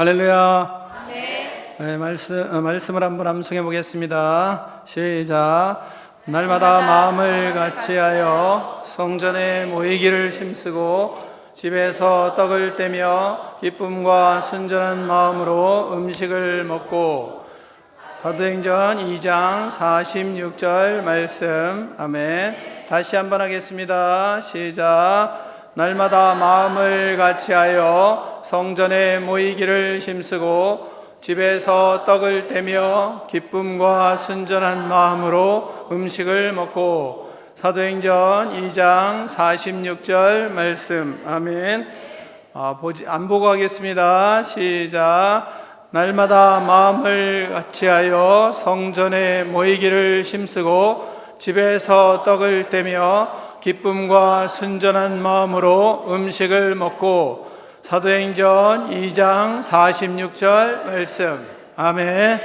할렐루야. 네, 말씀을 한번 암송해 보겠습니다. 시작. 날마다 마음을 같이하여 성전에 모이기를 힘쓰고 집에서 떡을 떼며 기쁨과 순전한 마음으로 음식을 먹고. 사도행전 2장 46절 말씀. 아멘. 다시 한번 하겠습니다. 시작. 날마다 마음을 같이하여 성전에 모이기를 힘쓰고 집에서 떡을 떼며 기쁨과 순전한 마음으로 음식을 먹고. 사도행전 2장 46절 말씀. 아멘. 안 보고 하겠습니다. 시작. 날마다 마음을 같이하여 성전에 모이기를 힘쓰고 집에서 떡을 떼며 기쁨과 순전한 마음으로 음식을 먹고. 사도행전 2장 46절 말씀. 아멘.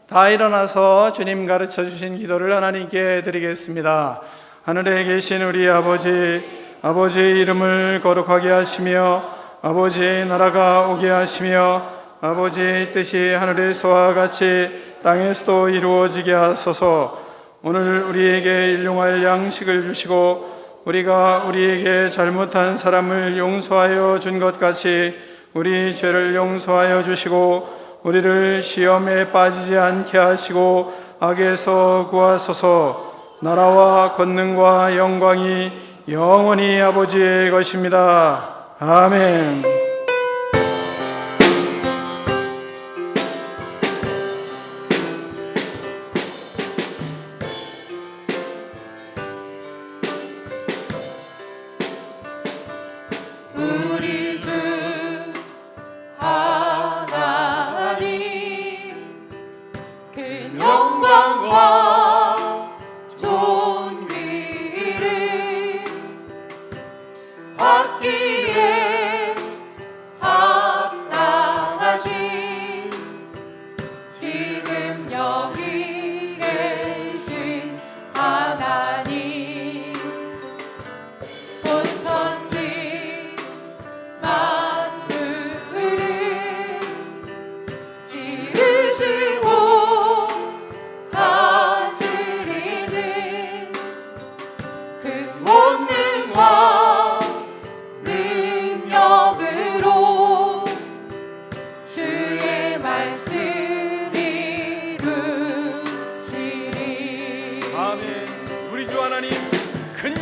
다 일어나서 주님 가르쳐 주신 기도를 하나님께 드리겠습니다. 하늘에 계신 우리 아버지, 아버지의 이름을 거룩하게 하시며 아버지의 나라가 오게 하시며 아버지의 뜻이 하늘에서와 같이 땅에서도 이루어지게 하소서. 오늘 우리에게 일용할 양식을 주시고 우리가 우리에게 잘못한 사람을 용서하여 준 것 같이 우리 죄를 용서하여 주시고 우리를 시험에 빠지지 않게 하시고 악에서 구하소서. 나라와 권능과 영광이 영원히 아버지의 것입니다. 아멘.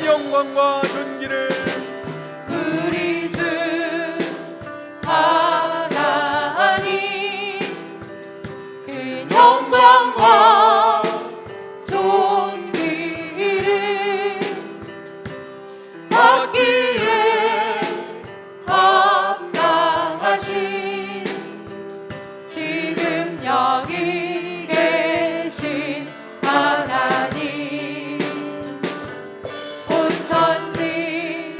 영광과 존귀를 우리 주 하나님 그 영광과 존귀를 받기에 합당하신 지금 여기 계신 하나님, 온 천지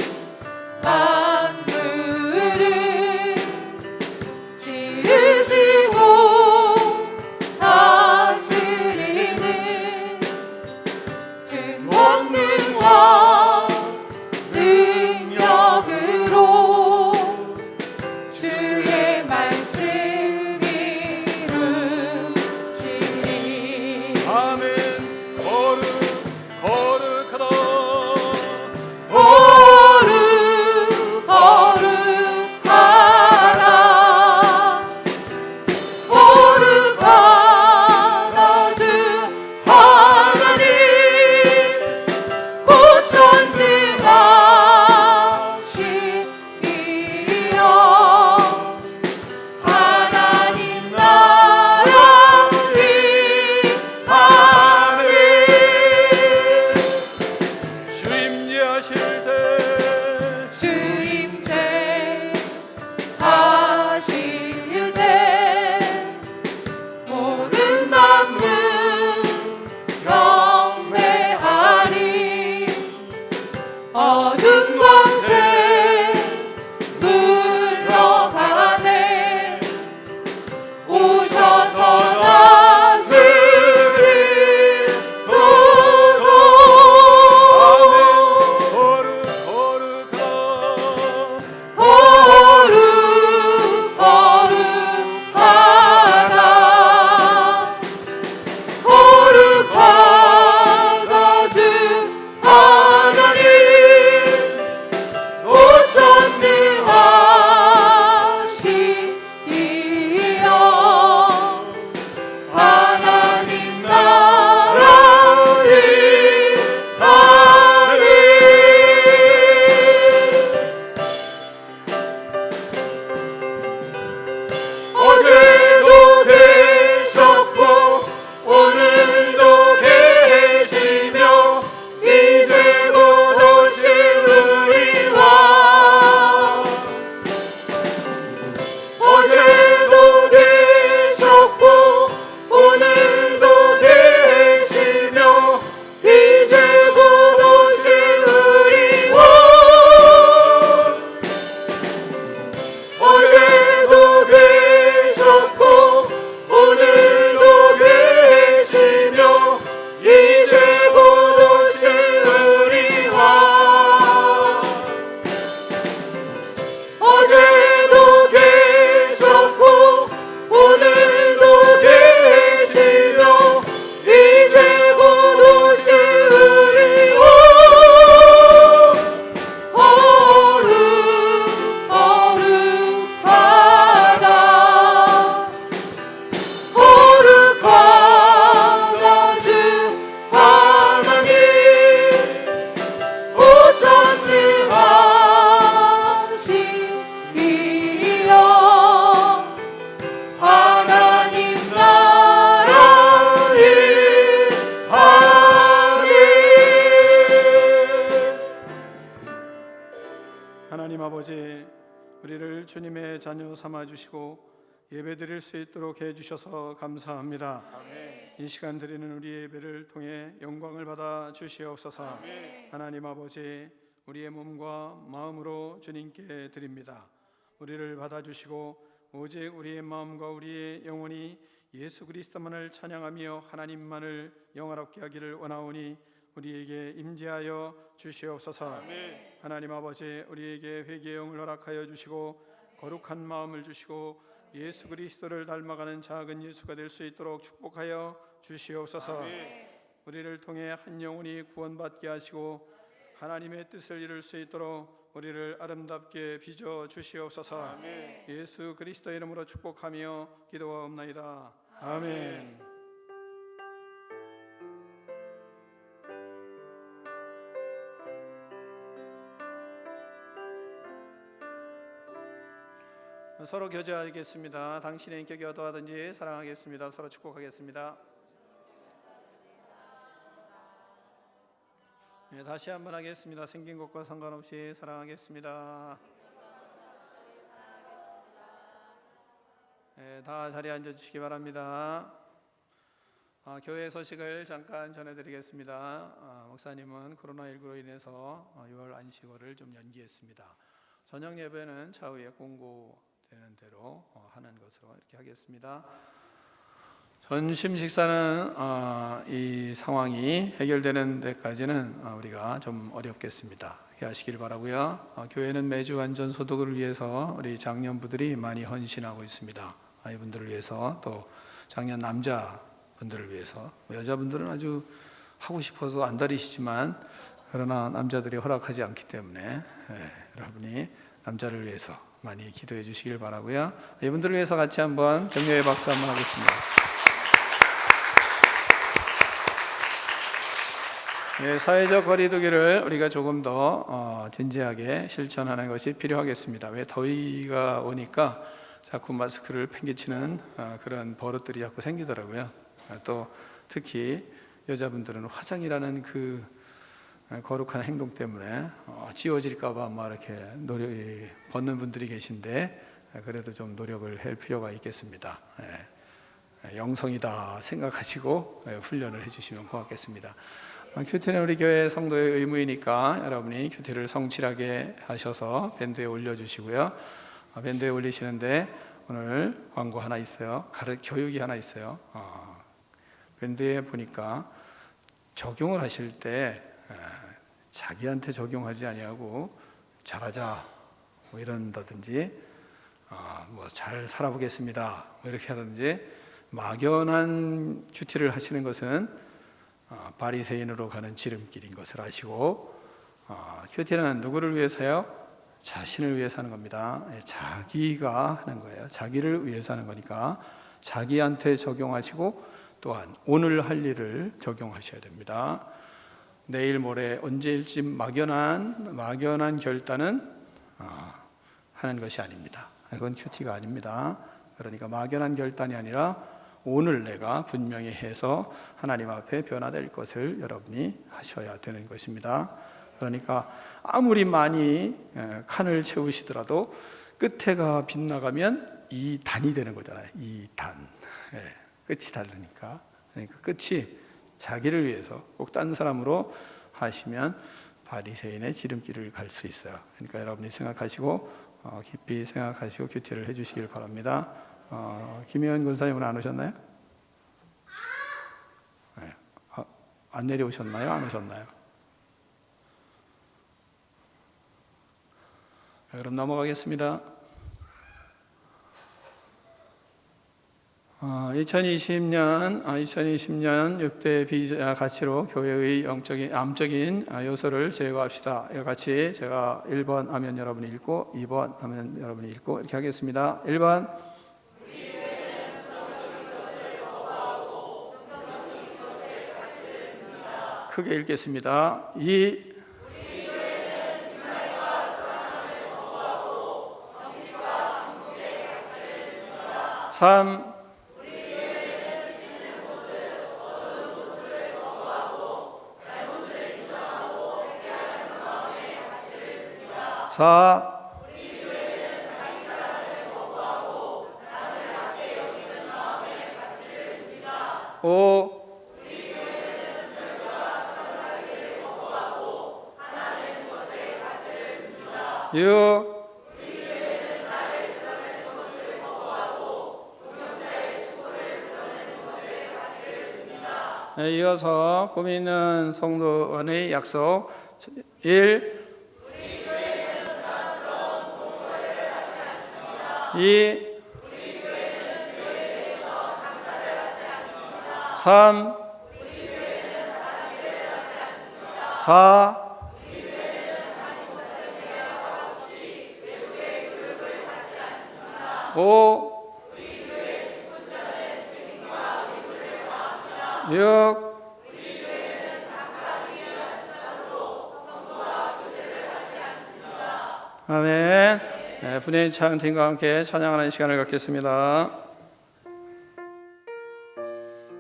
주님의 자녀 삼아주시고 예배드릴 수 있도록 해주셔서 감사합니다. 이 시간 드리는 우리 예배를 통해 영광을 받아 주시옵소서. 하나님 아버지, 우리의 몸과 마음으로 주님께 드립니다. 우리를 받아주시고 오직 우리의 마음과 우리의 영혼이 예수 그리스도만을 찬양하며 하나님만을 영화롭게 하기를 원하오니 우리에게 임재하여 주시옵소서. 하나님 아버지, 우리에게 회개의 영을 허락하여 주시고 거룩한 마음을 주시고 예수 그리스도를 닮아가는 작은 예수가 될 수 있도록 축복하여 주시옵소서. 우리를 통해 한 영혼이 구원받게 하시고 하나님의 뜻을 이룰 수 있도록 우리를 아름답게 빚어 주시옵소서. 예수 그리스도의 이름으로 축복하며 기도하옵나이다. 아멘. 서로 교제하겠습니다. 당신의 인격이 어떠하든지 사랑하겠습니다. 서로 축복하겠습니다. 네, 다시 한번 하겠습니다. 생긴 것과 상관없이 사랑하겠습니다. 네, 다 자리에 앉아주시기 바랍니다. 교회 소식을 잠깐 전해드리겠습니다. 목사님은 코로나19로 인해서 6월 안식월을 좀 연기했습니다. 저녁 예배는 차후에 공고되는 대로 하는 것으로 이렇게 하겠습니다. 전심 식사는 이 상황이 해결되는 데까지는 우리가 좀 어렵겠습니다. 하시길 바라고요. 교회는 매주 안전 소독을 위해서 우리 장년부들이 많이 헌신하고 있습니다. 이분들을 위해서, 또 장년 남자분들을 위해서, 여자분들은 아주 하고 싶어서 안달이시지만 그러나 남자들이 허락하지 않기 때문에 여러분이 남자를 위해서 많이 기도해 주시길 바라고요. 이분들을 위해서 같이 한번 격려의 박수 한번 하겠습니다. 사회적 거리두기를 우리가 조금 더 진지하게 실천하는 것이 필요하겠습니다. 왜 더위가 오니까 자꾸 마스크를 팽개치는 그런 버릇들이 자꾸 생기더라고요. 또 특히 여자분들은 화장이라는 그 거룩한 행동 때문에 지워질까봐 막 이렇게 벗는 분들이 계신데 그래도 좀 노력을 할 필요가 있겠습니다. 영성이다 생각하시고 훈련을 해주시면 고맙겠습니다. 큐티는 우리 교회 성도의 의무이니까 여러분이 큐티를 성실하게 하셔서 밴드에 올려주시고요. 밴드에 올리시는데 오늘 광고 하나 있어요. 교육이 하나 있어요. 밴드에 보니까 적용을 하실 때 자기한테 적용하지 아니하고 잘하자 뭐 이런다든지 뭐 잘 살아보겠습니다 뭐 이렇게 하든지 막연한 큐티를 하시는 것은 바리새인으로 가는 지름길인 것을 아시고 큐티는 누구를 위해서요? 자신을 위해서 하는 겁니다. 자기가 하는 거예요. 자기를 위해서 하는 거니까 자기한테 적용하시고 또한 오늘 할 일을 적용하셔야 됩니다. 내일 모레 언제일지 막연한 결단은 하는 것이 아닙니다. 그건 큐티가 아닙니다. 그러니까 막연한 결단이 아니라 오늘 내가 분명히 해서 하나님 앞에 변화될 것을 여러분이 하셔야 되는 것입니다. 그러니까 아무리 많이 칸을 채우시더라도 끝에가 빗나가면 2단이 되는 거잖아요. 2단. 끝이 다르니까. 그러니까 끝이 자기를 위해서 꼭 딴 사람으로 하시면 바리새인의 지름길을 갈 수 있어요. 그러니까 여러분이 생각하시고 깊이 생각하시고 큐티를 해주시길 바랍니다. 김혜연 권사님은 안 오셨나요? 네. 안 내려오셨나요? 안 오셨나요? 그럼 넘어가겠습니다. 2020년 6대 가치로 교회의 암적인 요소를 제거합시다. 같이 제가 1번 하면 여러분이 읽고 2번 하면 여러분이 읽고 이렇게 하겠습니다. 1번 크게 읽겠습니다. 2 3 4 5 6 이어서 꿈 있는 성도원의 약속 1 2 3 4 5 6 아멘. 네, 분의 찬양팀과 함께 찬양하는 시간을 갖겠습니다.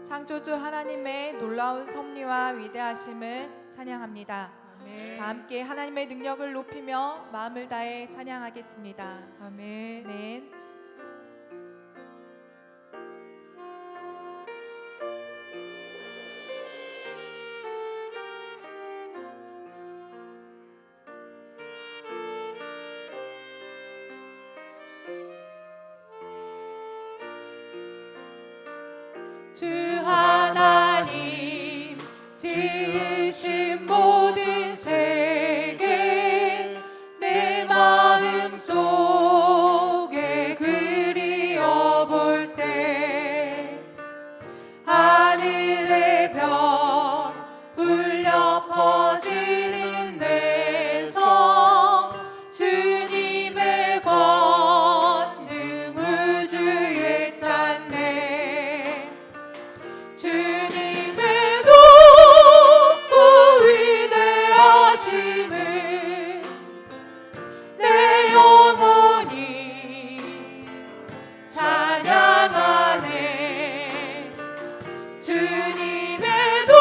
창조주 하나님의 놀라운 섭리와 위대하심을 찬양합니다. 아멘. 다 함께 하나님의 능력을 높이며 마음을 다해 찬양하겠습니다. 아멘. 아멘. 주 하나님 지으신 모든 세계 내 마음 속에 그리워 볼 때 하늘의 별 울려 퍼지는 내 섬 주님의 권능 우주에 찬네 주님의 높고 위대하심을 내 영혼이 찬양하네 주님의 높고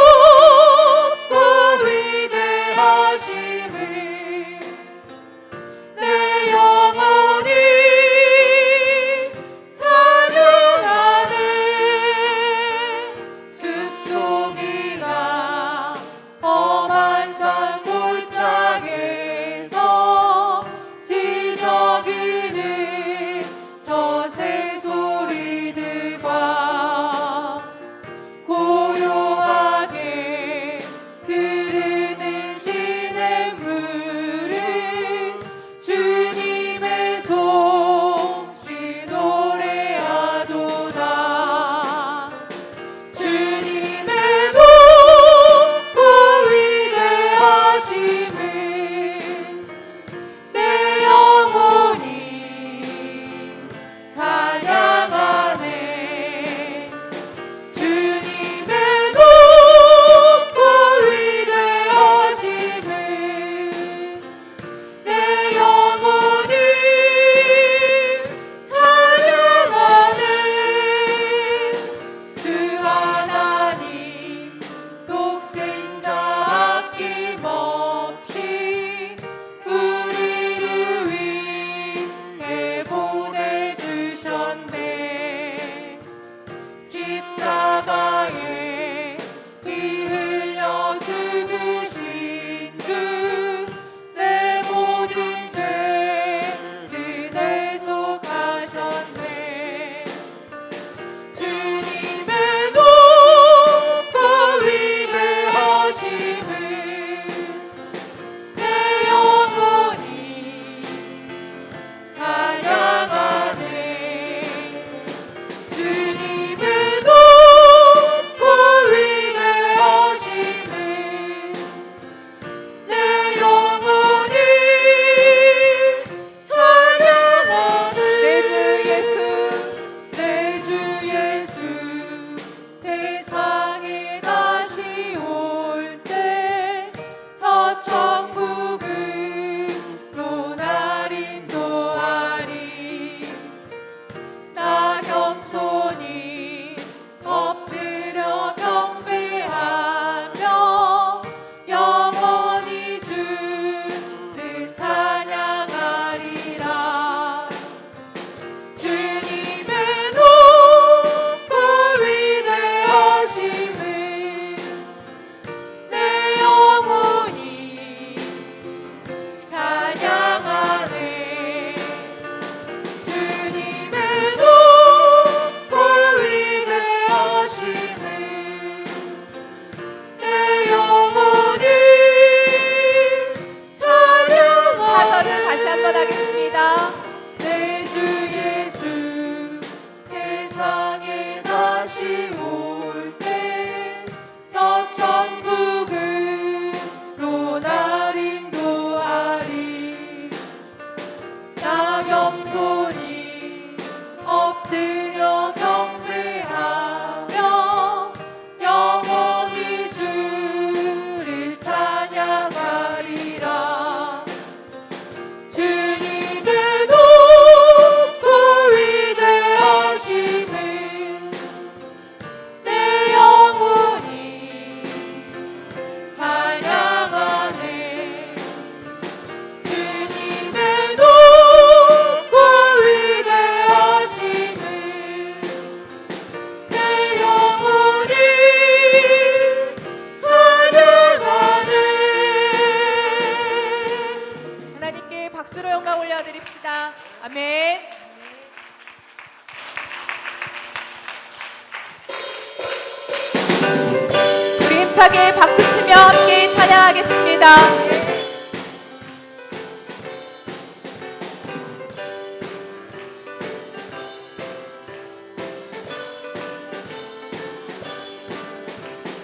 힘차게 박수치며 함께 찬양하겠습니다.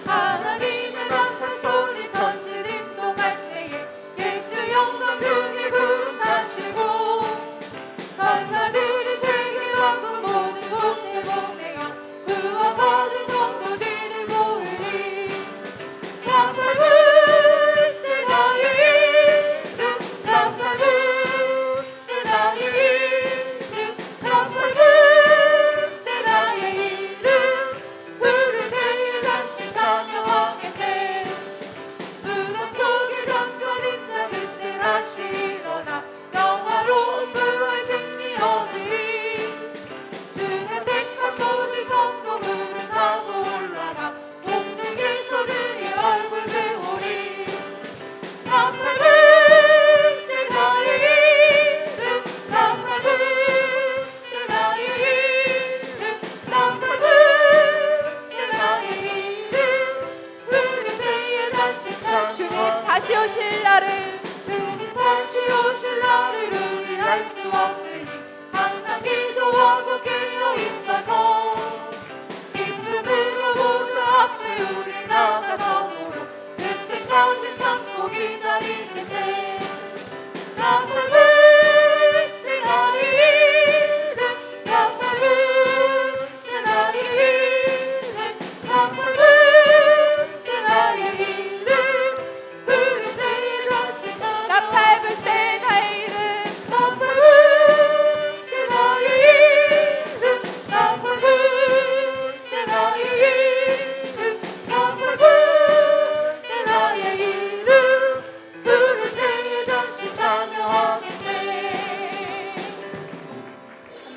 하나님의 나팔 소리 전지 진동할 때에 예수 영광 등에 구름 타시고 천사들이 세계 만국 모든 곳에 보내어 구원받은 성도들을 모으니 나팔 불 때 나의 이름 나팔 불 때 나의 이름 나팔 불 때 나의 이름 부를 때에 잠시 찬양하겠네 무덤 속에 던져진 자 그때 다시 일어나 영화로운 부활 승리 얻으리 주가 택한 모든 성도들을 타고 올라가 공중에서 주의 얼굴 배우리 나팔 불 때 나의 이름 나팔 불 때 나의 이름 나팔 불 때 나의 이름 부를 때에 다시 주님 찬양 다시 오실 날을 주님 다시 오실 날을 우리 알 수 없으니 항상 기도하고 깨어 있어서 기쁨으로 보좌 앞에 우리 나가서도록 그때까지 참고 기다리겠네 나팔 불 때 나의 이름 나팔 불 때 나의 이름 나팔 불 때 나의 이름 부를 때에 다시 찬양 나팔 불 때 나의 이름 나팔 불 때 나의 이름 나팔 불 때 나의 이름 나팔 불 때 나의 이름 부를 때에 다시 찬양하겠네 아멘.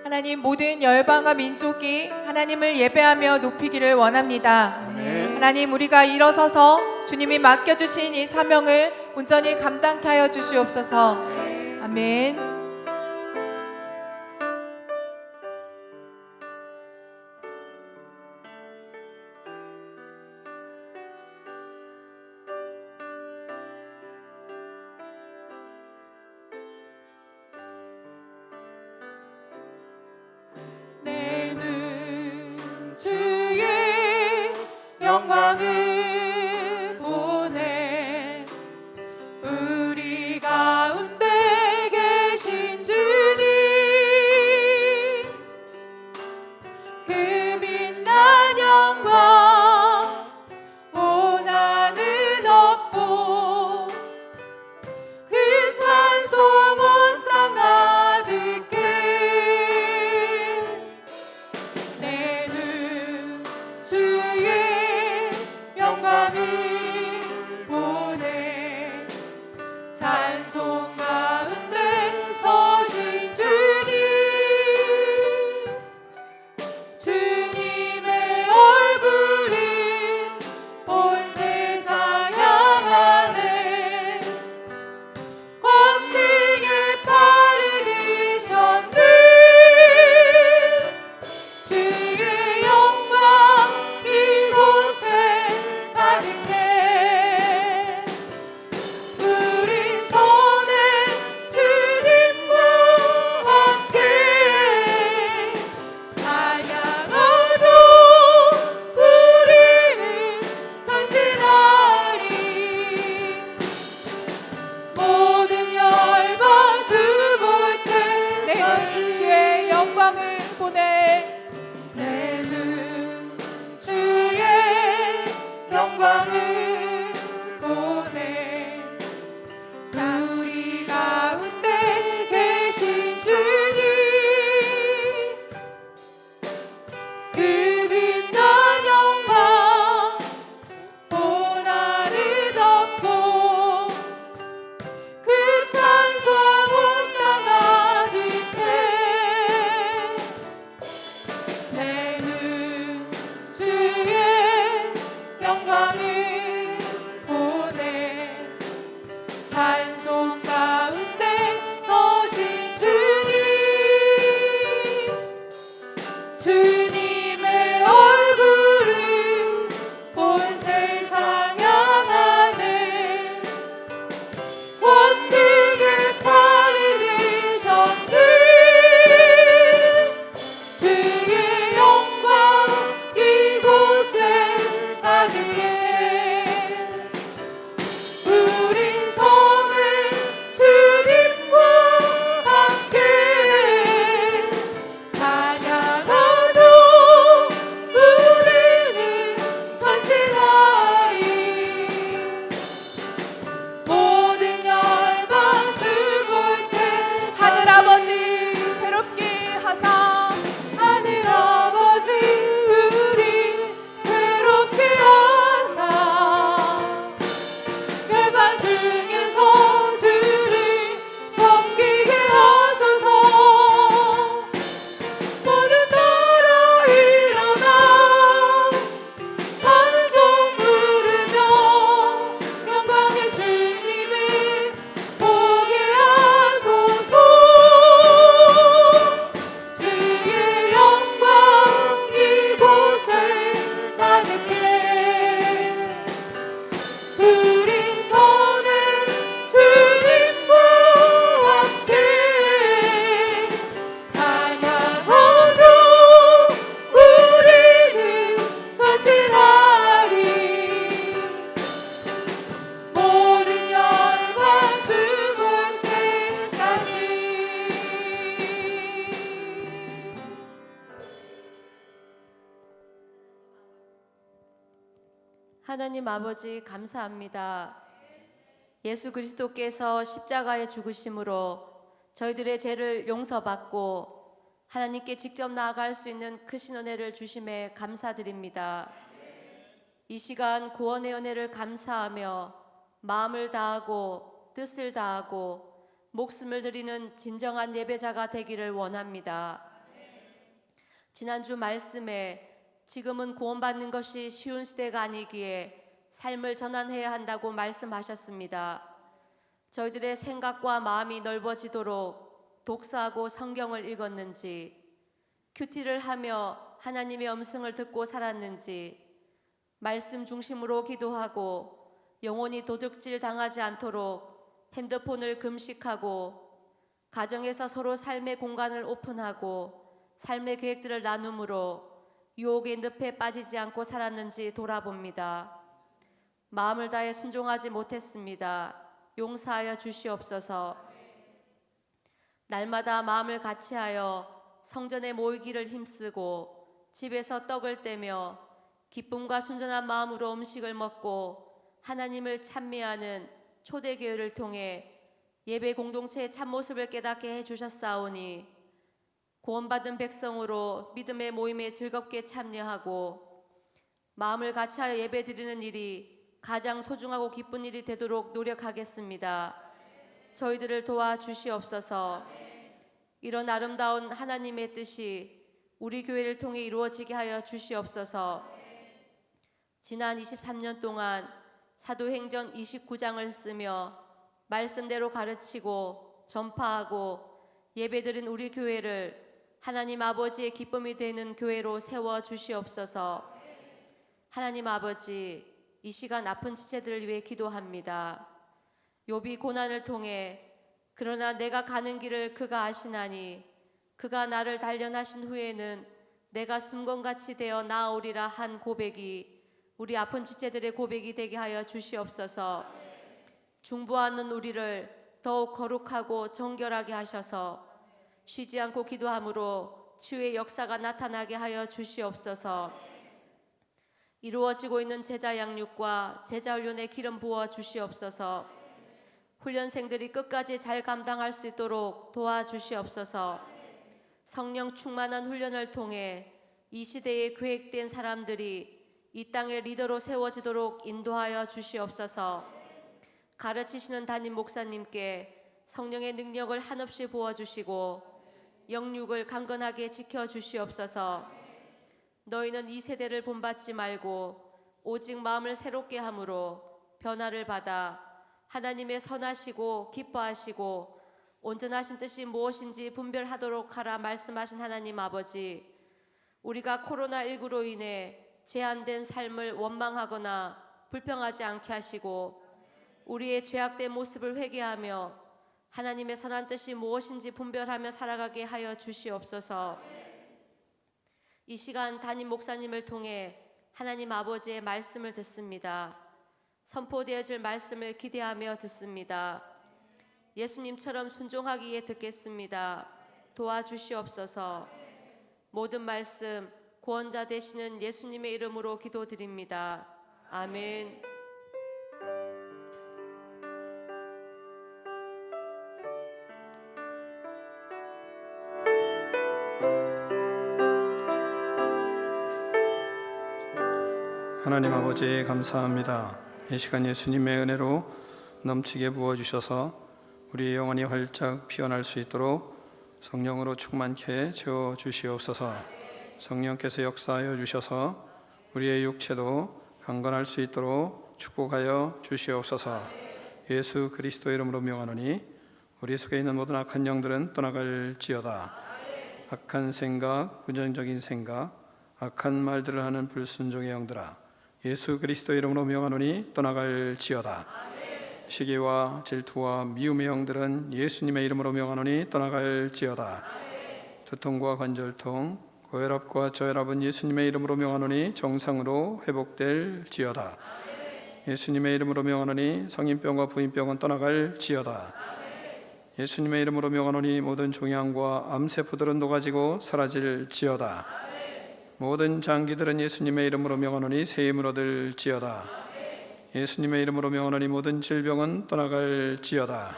하나님 모든 열방과 민족이 하나님을 예배하며 높이기를 원합니다. 하나님 우리가 일어서서 주님이 맡겨주신 이 사명을 온전히 감당케 하여 주시옵소서. 아멘. 내 눈 주의 영광을 보내 우리 가운데 계신 하나님 아버지 감사합니다. 예수 그리스도께서 십자가에 죽으심으로 저희들의 죄를 용서받고 하나님께 직접 나아갈 수 있는 크신 은혜를 주심에 감사드립니다. 이 시간 구원의 은혜를 감사하며 마음을 다하고 뜻을 다하고 목숨을 드리는 진정한 예배자가 되기를 원합니다. 지난주 말씀에 지금은 구원받는 것이 쉬운 시대가 아니기에 삶을 전환해야 한다고 말씀하셨습니다. 저희들의 생각과 마음이 넓어지도록 독서하고 성경을 읽었는지, 큐티를 하며 하나님의 음성을 듣고 살았는지, 말씀 중심으로 기도하고 영혼이 도둑질 당하지 않도록 핸드폰을 금식하고 가정에서 서로 삶의 공간을 오픈하고 삶의 계획들을 나눔으로 유혹의 늪에 빠지지 않고 살았는지 돌아봅니다. 마음을 다해 순종하지 못했습니다. 용서하여 주시옵소서. 날마다 마음을 같이하여 성전에 모이기를 힘쓰고 집에서 떡을 떼며 기쁨과 순전한 마음으로 음식을 먹고 하나님을 찬미하는 초대교회를 통해 예배 공동체의 참모습을 깨닫게 해주셨사오니 구원받은 백성으로 믿음의 모임에 즐겁게 참여하고 마음을 같이하여 예배드리는 일이 가장 소중하고 기쁜 일이 되도록 노력하겠습니다. 저희들을 도와주시옵소서. 이런 아름다운 하나님의 뜻이 우리 교회를 통해 이루어지게 하여 주시옵소서. 지난 23년 동안 사도행전 29장을 쓰며 말씀대로 가르치고 전파하고 예배드린 우리 교회를 하나님 아버지의 기쁨이 되는 교회로 세워 주시옵소서. 하나님 아버지, 이 시간 아픈 지체들을 위해 기도합니다. 욥이 고난을 통해 그러나 내가 가는 길을 그가 아시나니 그가 나를 단련하신 후에는 내가 숨건같이 되어 나아오리라 한 고백이 우리 아픈 지체들의 고백이 되게 하여 주시옵소서. 중보하는 우리를 더욱 거룩하고 정결하게 하셔서 쉬지 않고 기도함으로 치유의 역사가 나타나게 하여 주시옵소서. 이루어지고 있는 제자 양육과 제자 훈련에 기름 부어 주시옵소서. 훈련생들이 끝까지 잘 감당할 수 있도록 도와주시옵소서. 성령 충만한 훈련을 통해 이 시대에 계획된 사람들이 이 땅의 리더로 세워지도록 인도하여 주시옵소서. 가르치시는 담임 목사님께 성령의 능력을 한없이 부어주시고 영육을 강건하게 지켜주시옵소서. 너희는 이 세대를 본받지 말고 오직 마음을 새롭게 함으로 변화를 받아 하나님의 선하시고 기뻐하시고 온전하신 뜻이 무엇인지 분별하도록 하라 말씀하신 하나님 아버지, 우리가 코로나19로 인해 제한된 삶을 원망하거나 불평하지 않게 하시고 우리의 죄악된 모습을 회개하며 하나님의 선한 뜻이 무엇인지 분별하며 살아가게 하여 주시옵소서. 이 시간 담임 목사님을 통해 하나님 아버지의 말씀을 듣습니다. 선포되어질 말씀을 기대하며 듣습니다. 예수님처럼 순종하기에 듣겠습니다. 도와주시옵소서. 모든 말씀 구원자 되시는 예수님의 이름으로 기도드립니다. 아멘. 하나님 아버지 감사합니다. 이 시간 예수님의 은혜로 넘치게 부어주셔서 우리의 영혼이 활짝 피어날 수 있도록 성령으로 충만케 채워주시옵소서. 성령께서 역사하여 주셔서 우리의 육체도 강건할 수 있도록 축복하여 주시옵소서. 예수 그리스도의 이름으로 명하노니 우리 속에 있는 모든 악한 영들은 떠나갈지어다. 악한 생각, 부정적인 생각, 악한 말들을 하는 불순종의 영들아, 예수 그리스도의 이름으로 명하노니 떠나갈지어다. 시기와 질투와 미움의 영들은 예수님의 이름으로 명하노니 떠나갈지어다. 두통과 관절통, 고혈압과 저혈압은 예수님의 이름으로 명하노니 정상으로 회복될지어다. 예수님의 이름으로 명하노니 성인병과 부인병은 떠나갈지어다. 예수님의 이름으로 명하노니 모든 종양과 암세포들은 녹아지고 사라질지어다. 모든 장기들은 예수님의 이름으로 명하노니 새 힘을 얻을지어다. 예수님의 이름으로 명하노니 모든 질병은 떠나갈지어다.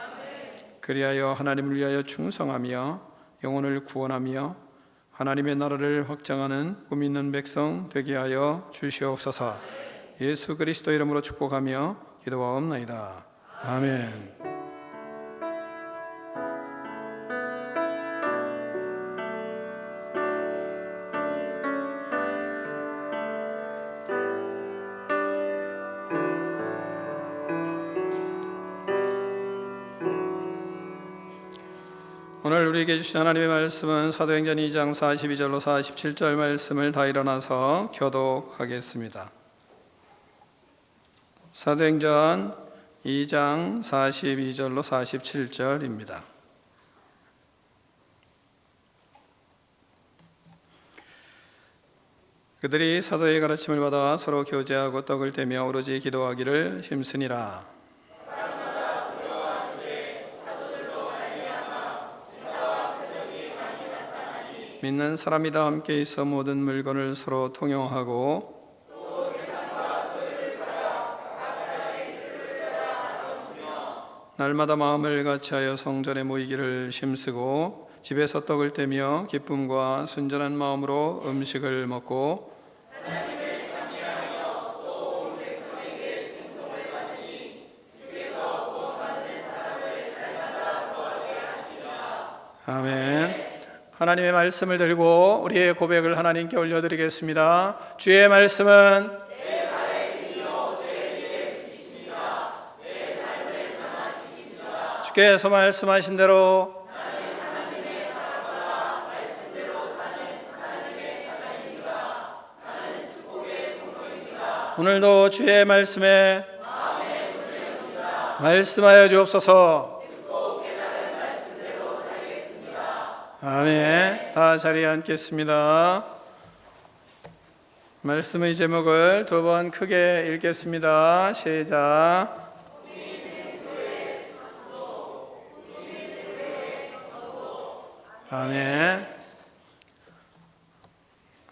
그리하여 하나님을 위하여 충성하며 영혼을 구원하며 하나님의 나라를 확장하는 꿈 있는 백성 되게 하여 주시옵소서. 예수 그리스도 이름으로 축복하며 기도하옵나이다. 아멘. 오늘 우리에게 주신 하나님의 말씀은 사도행전 2장 42절로 47절 말씀을 다 일어나서 교독하겠습니다. 사도행전 2장 42절로 47절입니다. 그들이 사도의 가르침을 받아 서로 교제하고 떡을 떼며 오로지 기도하기를 힘쓰니라. 믿는 사람이 다 함께 있어 모든 물건을 서로 통용하고 날마다 마음을 같이하여 성전에 모이기를 힘쓰고 집에서 떡을 떼며 기쁨과 순전한 마음으로 음식을 먹고 아멘. 하나님의 말씀을 들고 우리의 고백을 하나님께 올려드리겠습니다. 주의 말씀은 주께서 말씀하신 대로 오늘도 주의 말씀에 말씀하여 주옵소서. 아멘. 다 자리에 앉겠습니다. 말씀의 제목을 두 번 크게 읽겠습니다. 시작. 아멘.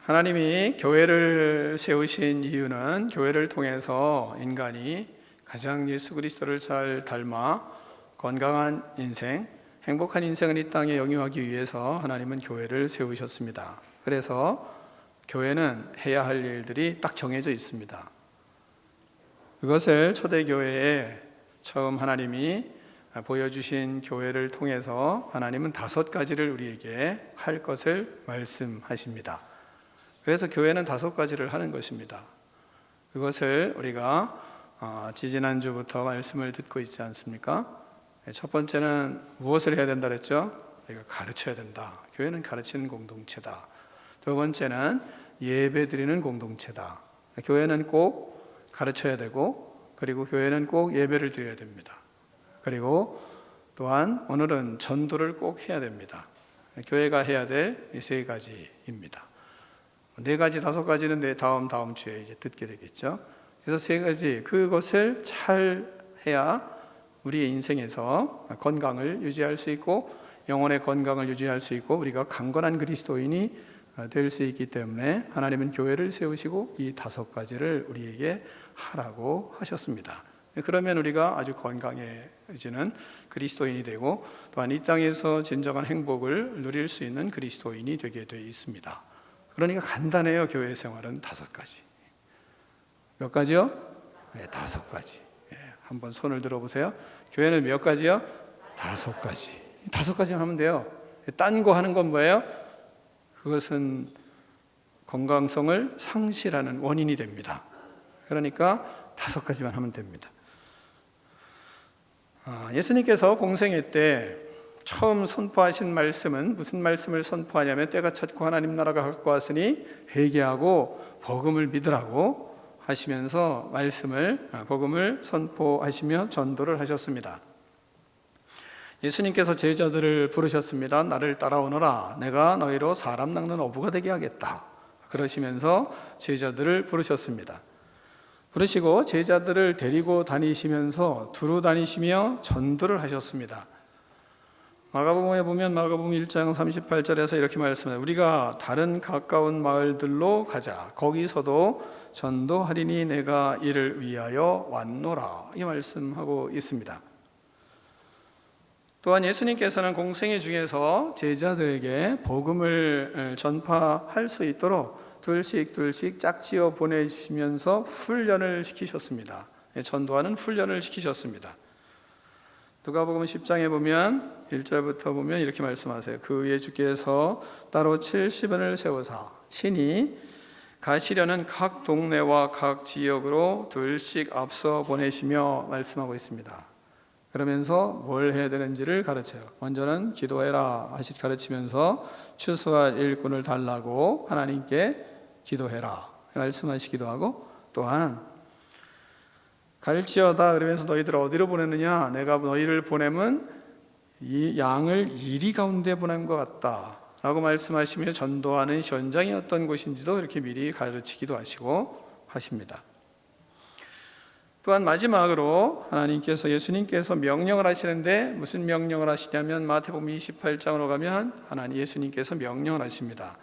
하나님이 교회를 세우신 이유는 교회를 통해서 인간이 가장 예수 그리스도를 잘 닮아 건강한 인생, 행복한 인생을 이 땅에 영위하기 위해서 하나님은 교회를 세우셨습니다. 그래서 교회는 해야 할 일들이 딱 정해져 있습니다. 그것을 초대교회에 처음 하나님이 보여주신 교회를 통해서 하나님은 5가지를 우리에게 할 것을 말씀하십니다. 그래서 교회는 5가지를 하는 것입니다. 그것을 우리가 지지난주부터 말씀을 듣고 있지 않습니까? 첫 번째는 무엇을 해야 된다 그랬죠? 우리가 가르쳐야 된다. 교회는 가르치는 공동체다. 두 번째는 예배 드리는 공동체다. 교회는 꼭 가르쳐야 되고, 그리고 교회는 꼭 예배를 드려야 됩니다. 그리고 또한 오늘은 전도를 꼭 해야 됩니다. 교회가 해야 될 이 3가지입니다. 4가지, 5가지는 다음 주에 이제 듣게 되겠죠. 그래서 3가지, 그것을 잘 해야 우리의 인생에서 건강을 유지할 수 있고 영혼의 건강을 유지할 수 있고 우리가 강건한 그리스도인이 될 수 있기 때문에 하나님은 교회를 세우시고 이 5가지를 우리에게 하라고 하셨습니다. 그러면 우리가 아주 건강해지는 그리스도인이 되고 또한 이 땅에서 진정한 행복을 누릴 수 있는 그리스도인이 되게 되어 있습니다. 그러니까 간단해요. 교회 생활은 5가지. 몇 가지요? 네, 5가지. 한번 손을 들어보세요. 교회는 몇 가지요? 5가지. 5가지만 하면 돼요. 딴 거 하는 건 뭐예요? 그것은 건강성을 상실하는 원인이 됩니다. 그러니까 5가지만 하면 됩니다. 예수님께서 공생애 때 처음 선포하신 말씀은 무슨 말씀을 선포하냐면 때가 찼고 하나님 나라가 가까웠으니 회개하고 복음을 믿으라고 하시면서 복음을 선포하시며 전도를 하셨습니다. 예수님께서 제자들을 부르셨습니다. 나를 따라오너라. 내가 너희로 사람 낚는 어부가 되게 하겠다. 그러시면서 제자들을 부르셨습니다. 부르시고 제자들을 데리고 다니시면서 두루 다니시며 전도를 하셨습니다. 마가복음에 보면 마가복음 1장 38절에서 이렇게 말씀해요. 우리가 다른 가까운 마을들로 가자. 거기서도 전도하리니 내가 이를 위하여 왔노라. 이 말씀하고 있습니다. 또한 예수님께서는 공생애 중에서 제자들에게 복음을 전파할 수 있도록 둘씩 짝지어 보내주시면서 훈련을 시키셨습니다. 전도하는 훈련을 시키셨습니다. 누가복음 10장에 보면 1절부터 보면 이렇게 말씀하세요. 그 위에 주께서 따로 70인을 세우사 친히 가시려는 각 동네와 각 지역으로 둘씩 앞서 보내시며 말씀하고 있습니다. 그러면서 뭘 해야 되는지를 가르쳐요. 먼저는 기도해라 가르치면서 추수할 일꾼을 달라고 하나님께 기도해라 말씀하시기도 하고, 또한 갈지어다 그러면서 너희들 어디로 보내느냐, 내가 너희를 보내면 이 양을 이리 가운데 보낸 것 같다 라고 말씀하시며 전도하는 현장이 어떤 곳인지도 이렇게 미리 가르치기도 하시고 하십니다. 또한 마지막으로 하나님께서 예수님께서 명령을 하시는데 무슨 명령을 하시냐면 마태복음 28장으로 가면 하나님 예수님께서 명령을 하십니다.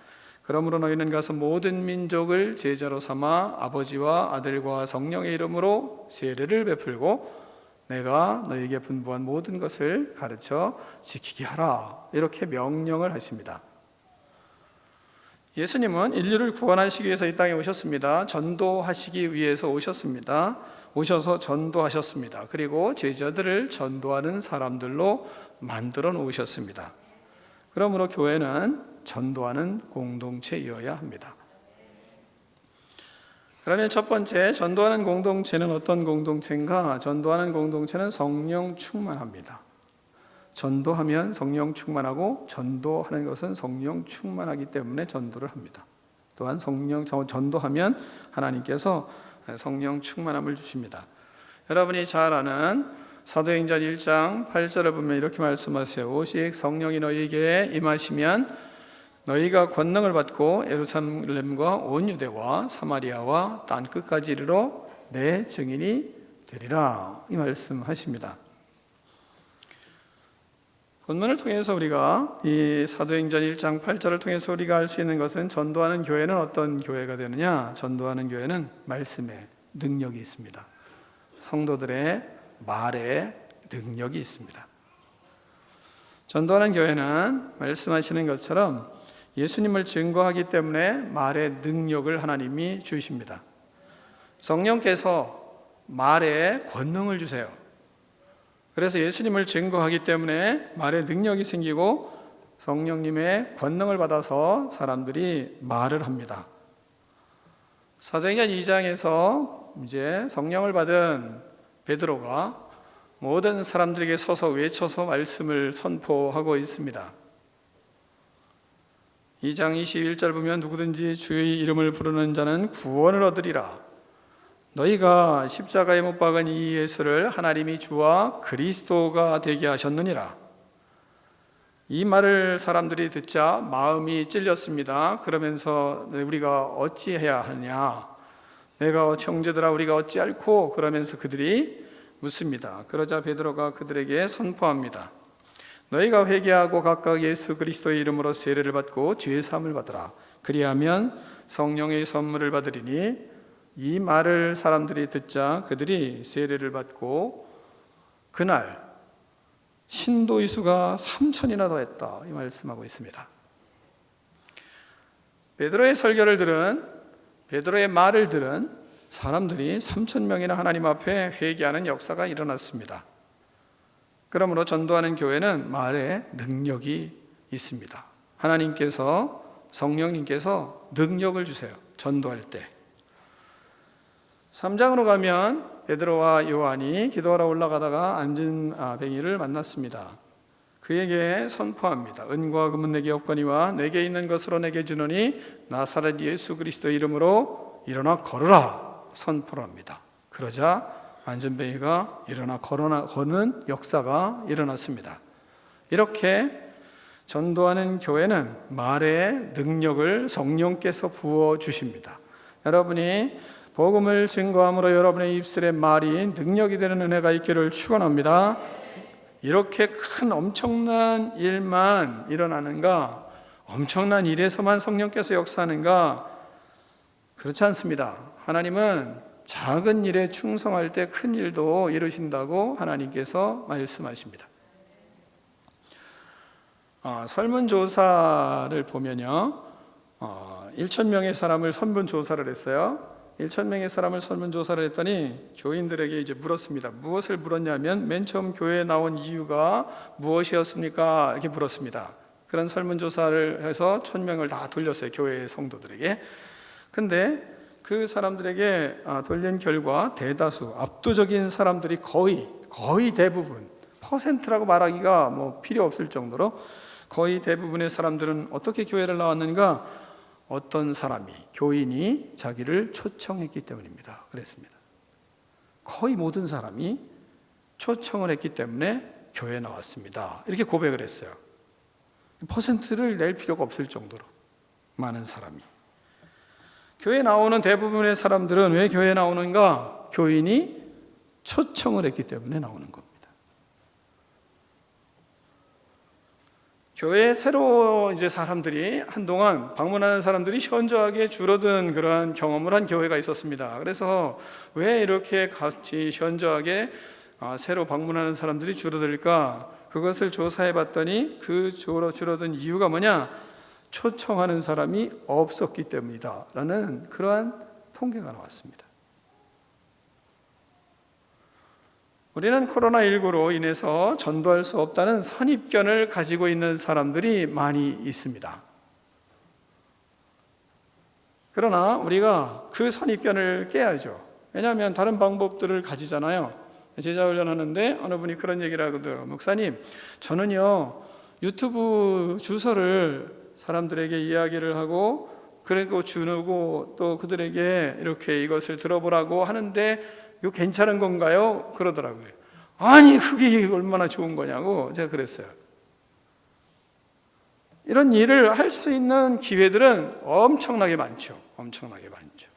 그러므로 너희는 가서 모든 민족을 제자로 삼아 아버지와 아들과 성령의 이름으로 세례를 베풀고 내가 너희에게 분부한 모든 것을 가르쳐 지키게 하라. 이렇게 명령을 하십니다. 예수님은 인류를 구원하시기 위해서 이 땅에 오셨습니다. 전도하시기 위해서 오셨습니다. 오셔서 전도하셨습니다. 그리고 제자들을 전도하는 사람들로 만들어 놓으셨습니다. 그러므로 교회는 전도하는 공동체이어야 합니다. 그러면 첫 번째, 전도하는 공동체는 어떤 공동체인가? 전도하는 공동체는 성령 충만합니다. 전도하면 성령 충만하고, 전도하는 것은 성령 충만하기 때문에 전도를 합니다. 또한 전도하면 하나님께서 성령 충만함을 주십니다. 여러분이 잘 아는 사도행전 1장 8절을 보면 이렇게 말씀하세요. 오직 성령이 너희에게 임하시면 너희가 권능을 받고 예루살렘과 온 유대와 사마리아와 땅 끝까지 이르러 내 증인이 되리라. 이 말씀하십니다. 본문을 통해서 우리가 이 사도행전 1장 8절을 통해서 우리가 알 수 있는 것은 전도하는 교회는 어떤 교회가 되느냐? 전도하는 교회는 말씀에 능력이 있습니다. 성도들의 말에 능력이 있습니다. 전도하는 교회는 말씀하시는 것처럼 예수님을 증거하기 때문에 말의 능력을 하나님이 주십니다. 성령께서 말에 권능을 주세요. 그래서 예수님을 증거하기 때문에 말에 능력이 생기고 성령님의 권능을 받아서 사람들이 말을 합니다. 사도행전 2장에서 이제 성령을 받은 베드로가 모든 사람들에게 서서 외쳐서 말씀을 선포하고 있습니다. 2장 21절 보면 누구든지 주의 이름을 부르는 자는 구원을 얻으리라. 너희가 십자가에 못 박은 이 예수를 하나님이 주와 그리스도가 되게 하셨느니라. 이 말을 사람들이 듣자 마음이 찔렸습니다. 그러면서 우리가 어찌해야 하냐, 내가 형제들아 우리가 어찌할꼬, 그러면서 그들이 묻습니다. 그러자 베드로가 그들에게 선포합니다. 너희가 회개하고 각각 예수 그리스도의 이름으로 세례를 받고 죄 사함을 받으라. 그리하면 성령의 선물을 받으리니, 이 말을 사람들이 듣자 그들이 세례를 받고 그날 신도의 수가 3,000이나 더했다. 이 말씀하고 있습니다. 베드로의 설교를 들은, 베드로의 말을 들은 사람들이 3,000명이나 하나님 앞에 회개하는 역사가 일어났습니다. 그러므로 전도하는 교회는 말에 능력이 있습니다. 하나님께서, 성령님께서 능력을 주세요. 전도할 때. 3장으로 가면 베드로와 요한이 기도하러 올라가다가 안진뱅이를 만났습니다. 그에게 선포합니다. 은과 금은 내게 없거니와 내게 있는 것으로 내게 주노니 나사렛 예수 그리스도의 이름으로 일어나 걸으라 선포를 합니다. 그러자 안진뱅이가 일어나 걷는 역사가 일어났습니다. 이렇게 전도하는 교회는 말의 능력을 성령께서 부어주십니다. 여러분이 복음을 증거함으로 여러분의 입술의 말이 능력이 되는 은혜가 있기를 축원합니다. 이렇게 큰 엄청난 일만 일어나는가? 엄청난 일에서만 성령께서 역사하는가? 그렇지 않습니다. 하나님은 작은 일에 충성할 때 큰 일도 이루신다고 하나님께서 말씀하십니다. 설문조사를 보면요, 1,000명의 사람을 설문조사를 했어요. 1,000명의 사람을 설문조사를 했더니 교인들에게 이제 물었습니다. 무엇을 물었냐면 맨 처음 교회에 나온 이유가 무엇이었습니까? 이렇게 물었습니다. 그런 설문조사를 해서 1,000명을 다 돌렸어요, 교회의 성도들에게. 근데 그 사람들에게 돌린 결과 대다수, 압도적인 사람들이 거의 대부분, 퍼센트라고 말하기가 뭐 필요 없을 정도로 거의 대부분의 사람들은 어떻게 교회를 나왔는가? 어떤 사람이, 교인이 자기를 초청했기 때문입니다. 그랬습니다. 거의 모든 사람이 초청을 했기 때문에 교회에 나왔습니다. 이렇게 고백을 했어요. 퍼센트를 낼 필요가 없을 정도로 많은 사람이. 교회에 나오는 대부분의 사람들은 왜 교회에 나오는가? 교인이 초청을 했기 때문에 나오는 겁니다. 교회에 새로 이제 사람들이 한동안 방문하는 사람들이 현저하게 줄어든 그러한 경험을 한 교회가 있었습니다. 그래서 왜 이렇게 같이 현저하게 새로 방문하는 사람들이 줄어들까? 그것을 조사해 봤더니 그 줄어든 이유가 뭐냐? 초청하는 사람이 없었기 때문이다 라는 그러한 통계가 나왔습니다. 우리는 코로나19로 인해서 전도할 수 없다는 선입견을 가지고 있는 사람들이 많이 있습니다. 그러나 우리가 그 선입견을 깨야죠. 왜냐하면 다른 방법들을 가지잖아요. 제자 훈련하는데 어느 분이 그런 얘기를 하거든요. 목사님, 저는요 유튜브 주소를 사람들에게 이야기를 하고 그리고 주고 또 그들에게 이렇게 이것을 들어보라고 하는데 이거 괜찮은 건가요? 그러더라고요. 아니 그게 얼마나 좋은 거냐고 제가 그랬어요. 이런 일을 할 수 있는 기회들은 엄청나게 많죠. 엄청나게 많죠.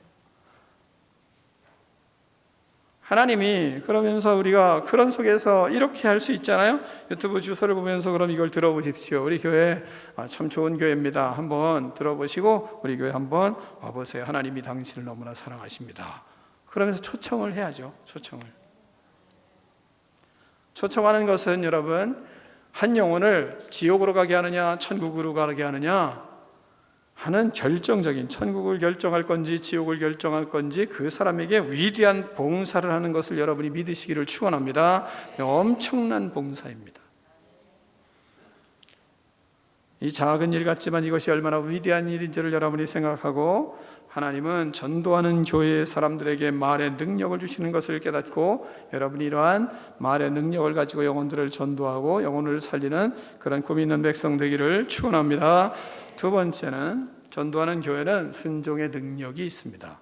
하나님이 그러면서 우리가 그런 속에서 이렇게 할 수 있잖아요. 유튜브 주소를 보면서 그럼 이걸 들어보십시오. 우리 교회 참 좋은 교회입니다. 한번 들어보시고 우리 교회 한번 와보세요. 하나님이 당신을 너무나 사랑하십니다. 그러면서 초청을 해야죠. 초청하는 것은 여러분 한 영혼을 지옥으로 가게 하느냐 천국으로 가게 하느냐 하는 결정적인, 천국을 결정할 건지 지옥을 결정할 건지 그 사람에게 위대한 봉사를 하는 것을 여러분이 믿으시기를 축원합니다. 엄청난 봉사입니다. 이 작은 일 같지만 이것이 얼마나 위대한 일인지를 여러분이 생각하고 하나님은 전도하는 교회의 사람들에게 말의 능력을 주시는 것을 깨닫고 여러분이 이러한 말의 능력을 가지고 영혼들을 전도하고 영혼을 살리는 그런 꿈이 있는 백성 되기를 축원합니다. 두 번째는 전도하는 교회는 순종의 능력이 있습니다.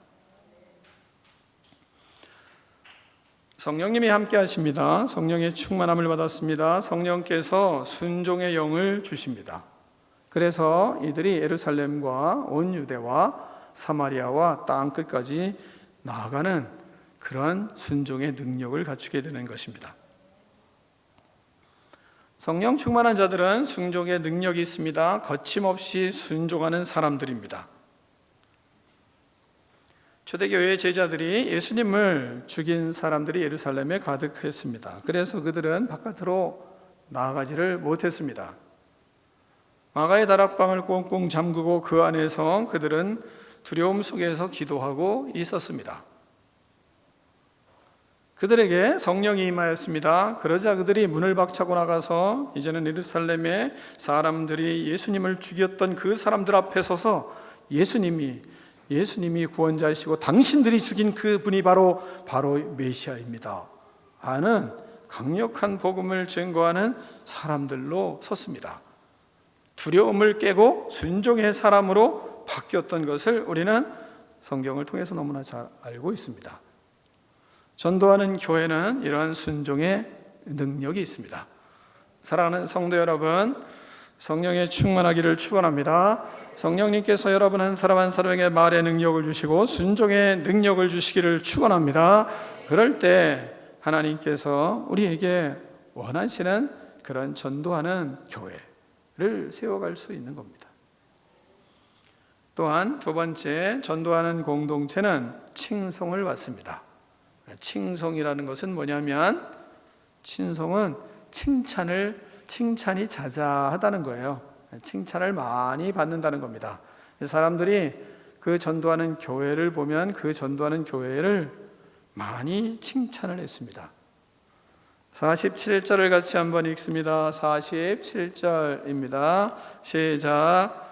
성령님이 함께 하십니다. 성령의 충만함을 받았습니다. 성령께서 순종의 영을 주십니다. 그래서 이들이 예루살렘과 온 유대와 사마리아와 땅 끝까지 나아가는 그런 순종의 능력을 갖추게 되는 것입니다. 성령 충만한 자들은 순종의 능력이 있습니다. 거침없이 순종하는 사람들입니다. 초대교회의 제자들이 예수님을 죽인 사람들이 예루살렘에 가득했습니다. 그래서 그들은 바깥으로 나아가지를 못했습니다. 마가의 다락방을 꽁꽁 잠그고 그 안에서 그들은 두려움 속에서 기도하고 있었습니다. 그들에게 성령이 임하였습니다. 그러자 그들이 문을 박차고 나가서 이제는 예루살렘의 사람들이 예수님을 죽였던 그 사람들 앞에 서서 예수님이 구원자이시고 당신들이 죽인 그분이 바로 메시아입니다 하는 강력한 복음을 증거하는 사람들로 섰습니다. 두려움을 깨고 순종의 사람으로 바뀌었던 것을 우리는 성경을 통해서 너무나 잘 알고 있습니다. 전도하는 교회는 이러한 순종의 능력이 있습니다. 사랑하는 성도 여러분, 성령의 충만하기를 축원합니다. 성령님께서 여러분 한 사람 한 사람에게 말의 능력을 주시고 순종의 능력을 주시기를 축원합니다. 그럴 때 하나님께서 우리에게 원하시는 그런 전도하는 교회를 세워갈 수 있는 겁니다. 또한 두 번째, 전도하는 공동체는 칭송을 받습니다. 칭송이라는 것은 뭐냐면, 칭송은 칭찬이 자자하다는 거예요. 칭찬을 많이 받는다는 겁니다. 사람들이 그 전도하는 교회를 보면 그 전도하는 교회를 많이 칭찬을 했습니다. 47절을 같이 한번 읽습니다. 47절입니다. 시작.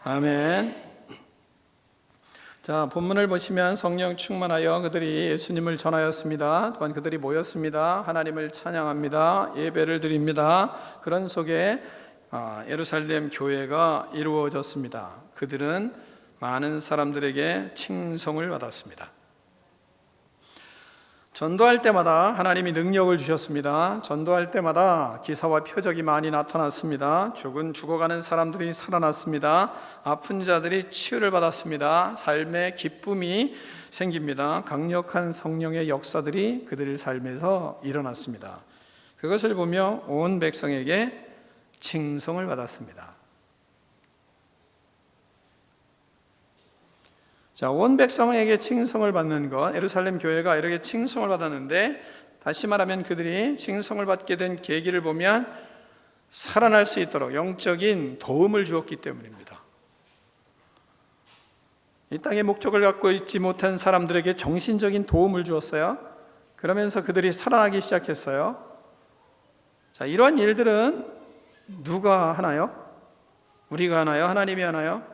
아멘. 자, 본문을 보시면 성령 충만하여 그들이 예수님을 전하였습니다. 또한 그들이 모였습니다. 하나님을 찬양합니다. 예배를 드립니다. 그런 속에 예루살렘 교회가 이루어졌습니다. 그들은 많은 사람들에게 칭송을 받았습니다. 전도할 때마다 하나님이 능력을 주셨습니다. 전도할 때마다 기사와 표적이 많이 나타났습니다. 죽어가는 사람들이 살아났습니다. 아픈 자들이 치유를 받았습니다. 삶의 기쁨이 생깁니다. 강력한 성령의 역사들이 그들의 삶에서 일어났습니다. 그것을 보며 온 백성에게 칭송을 받았습니다. 자, 온 백성에게 칭송을 받는 것, 예루살렘 교회가 이렇게 칭송을 받았는데, 다시 말하면 그들이 칭송을 받게 된 계기를 보면 살아날 수 있도록 영적인 도움을 주었기 때문입니다. 이 땅에 목적을 갖고 있지 못한 사람들에게 정신적인 도움을 주었어요. 그러면서 그들이 살아나기 시작했어요. 자, 이러한 일들은 누가 하나요? 우리가 하나요? 하나님이 하나요?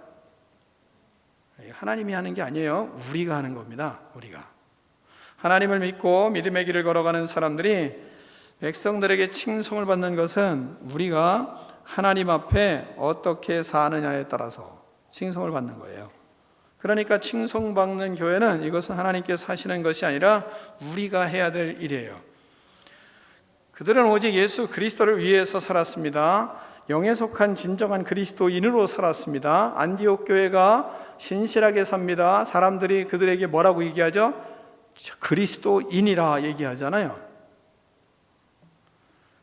하나님이 하는 게 아니에요. 우리가 하는 겁니다. 우리가. 하나님을 믿고 믿음의 길을 걸어가는 사람들이 백성들에게 칭송을 받는 것은 우리가 하나님 앞에 어떻게 사느냐에 따라서 칭송을 받는 거예요. 그러니까 칭송받는 교회는 이것은 하나님께서 하시는 것이 아니라 우리가 해야 될 일이에요. 그들은 오직 예수 그리스도를 위해서 살았습니다. 영에 속한 진정한 그리스도인으로 살았습니다. 안디옥 교회가 신실하게 삽니다. 사람들이 그들에게 뭐라고 얘기하죠? 그리스도인이라 얘기하잖아요.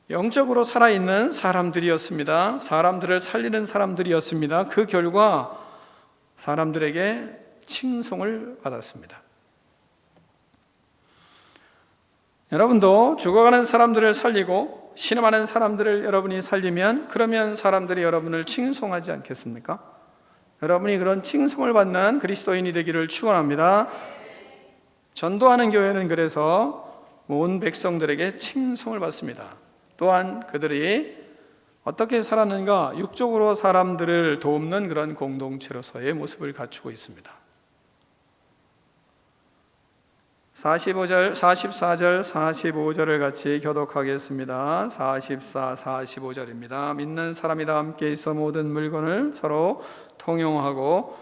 영적으로 살아있는 사람들이었습니다. 사람들을 살리는 사람들이었습니다. 그 결과 사람들에게 칭송을 받았습니다. 여러분도 죽어가는 사람들을 살리고 신음하는 사람들을 여러분이 살리면 그러면 사람들이 여러분을 칭송하지 않겠습니까? 여러분이 그런 칭송을 받는 그리스도인이 되기를 축원합니다. 전도하는 교회는 그래서 온 백성들에게 칭송을 받습니다. 또한 그들이 어떻게 살았는가? 육적으로 사람들을 돕는 그런 공동체로서의 모습을 갖추고 있습니다. 44절, 45절을 같이 교독하겠습니다. 44, 45절입니다. 믿는 사람이 다 함께 있어 모든 물건을 서로 통용하고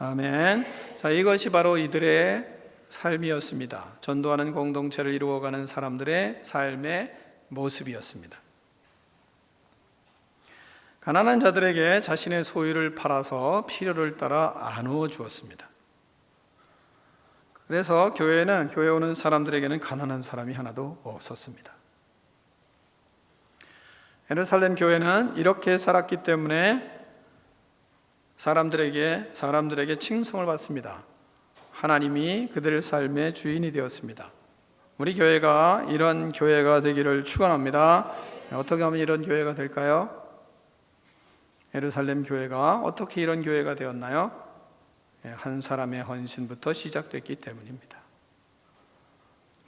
아멘. 자, 이것이 바로 이들의 삶이었습니다. 전도하는 공동체를 이루어가는 사람들의 삶의 모습이었습니다. 가난한 자들에게 자신의 소유를 팔아서 필요를 따라 나누어 주었습니다. 그래서 교회 오는 사람들에게는 가난한 사람이 하나도 없었습니다. 예루살렘 교회는 이렇게 살았기 때문에 사람들에게 칭송을 받습니다. 하나님이 그들 삶의 주인이 되었습니다. 우리 교회가 이런 교회가 되기를 축원합니다. 어떻게 하면 이런 교회가 될까요? 예루살렘 교회가 어떻게 이런 교회가 되었나요? 한 사람의 헌신부터 시작됐기 때문입니다.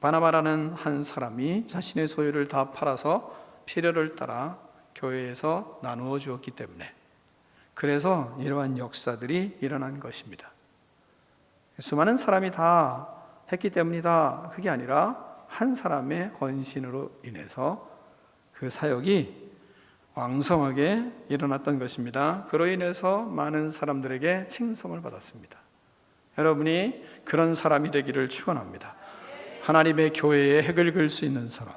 바나바라는 한 사람이 자신의 소유를 다 팔아서 필요를 따라 교회에서 나누어 주었기 때문에 그래서 이러한 역사들이 일어난 것입니다. 수많은 사람이 다 했기 때문이다. 그게 아니라 한 사람의 헌신으로 인해서 그 사역이 왕성하게 일어났던 것입니다. 그로 인해서 많은 사람들에게 칭송을 받았습니다. 여러분이 그런 사람이 되기를 축원합니다. 하나님의 교회에 핵을 그을 수 있는 사람,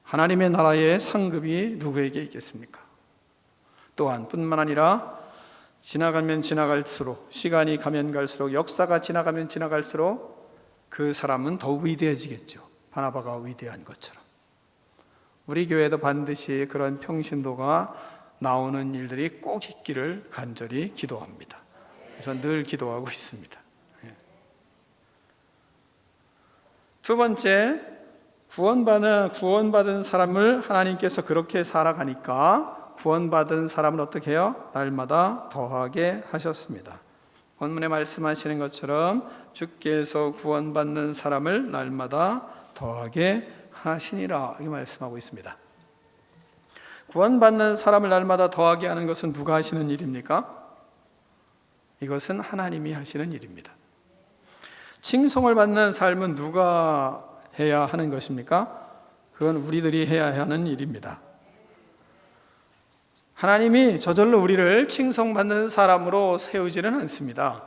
하나님의 나라의 상급이 누구에게 있겠습니까? 또한 뿐만 아니라 지나가면 지나갈수록, 시간이 가면 갈수록, 역사가 지나가면 지나갈수록 그 사람은 더욱 위대해지겠죠. 바나바가 위대한 것처럼. 우리 교회도 반드시 그런 평신도가 나오는 일들이 꼭 있기를 간절히 기도합니다. 저는 늘 기도하고 있습니다. 두 번째, 구원받은 사람을 하나님께서 그렇게 살아가니까 구원받은 사람을 어떻게 해요? 날마다 더하게 하셨습니다. 본문에 말씀하시는 것처럼 주께서 구원받는 사람을 날마다 더하게 하시니라 이렇게 말씀하고 있습니다. 구원받는 사람을 날마다 더하게 하는 것은 누가 하시는 일입니까? 이것은 하나님이 하시는 일입니다. 칭송을 받는 삶은 누가 해야 하는 것입니까? 그건 우리들이 해야 하는 일입니다. 하나님이 저절로 우리를 칭송받는 사람으로 세우지는 않습니다.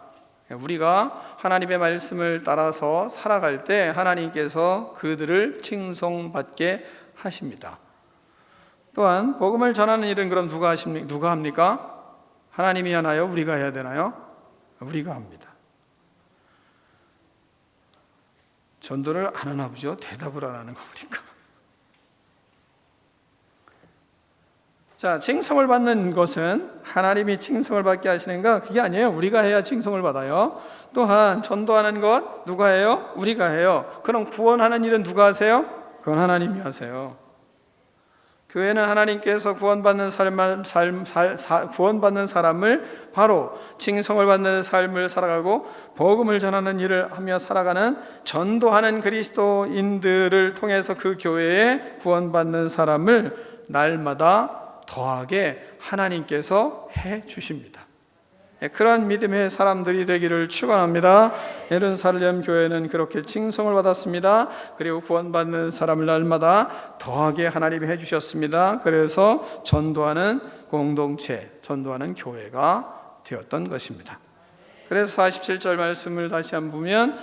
우리가 하나님의 말씀을 따라서 살아갈 때 하나님께서 그들을 칭송받게 하십니다. 또한 복음을 전하는 일은 그럼 누가 합니까? 하나님이 하나요? 우리가 해야 되나요? 우리가 합니다. 전도를 안 하나 보죠? 대답을 안 하는 거 보니까. 자, 칭송을 받는 것은 하나님이 칭송을 받게 하시는가? 그게 아니에요. 우리가 해야 칭송을 받아요. 또한 전도하는 것 누가 해요? 우리가 해요. 그럼 구원하는 일은 누가 하세요? 그건 하나님이 하세요. 교회는 하나님께서 구원받는 사람을 바로 칭송을 받는 삶을 살아가고 복음을 전하는 일을 하며 살아가는 전도하는 그리스도인들을 통해서 그 교회에 구원받는 사람을 날마다 더하게 하나님께서 해 주십니다. 그런 믿음의 사람들이 되기를 축원합니다. 예루살렘 교회는 그렇게 칭송을 받았습니다. 그리고 구원받는 사람을 날마다 더하게 하나님이 해주셨습니다. 그래서 전도하는 공동체, 전도하는 교회가 되었던 것입니다. 그래서 47절 말씀을 다시 한번 보면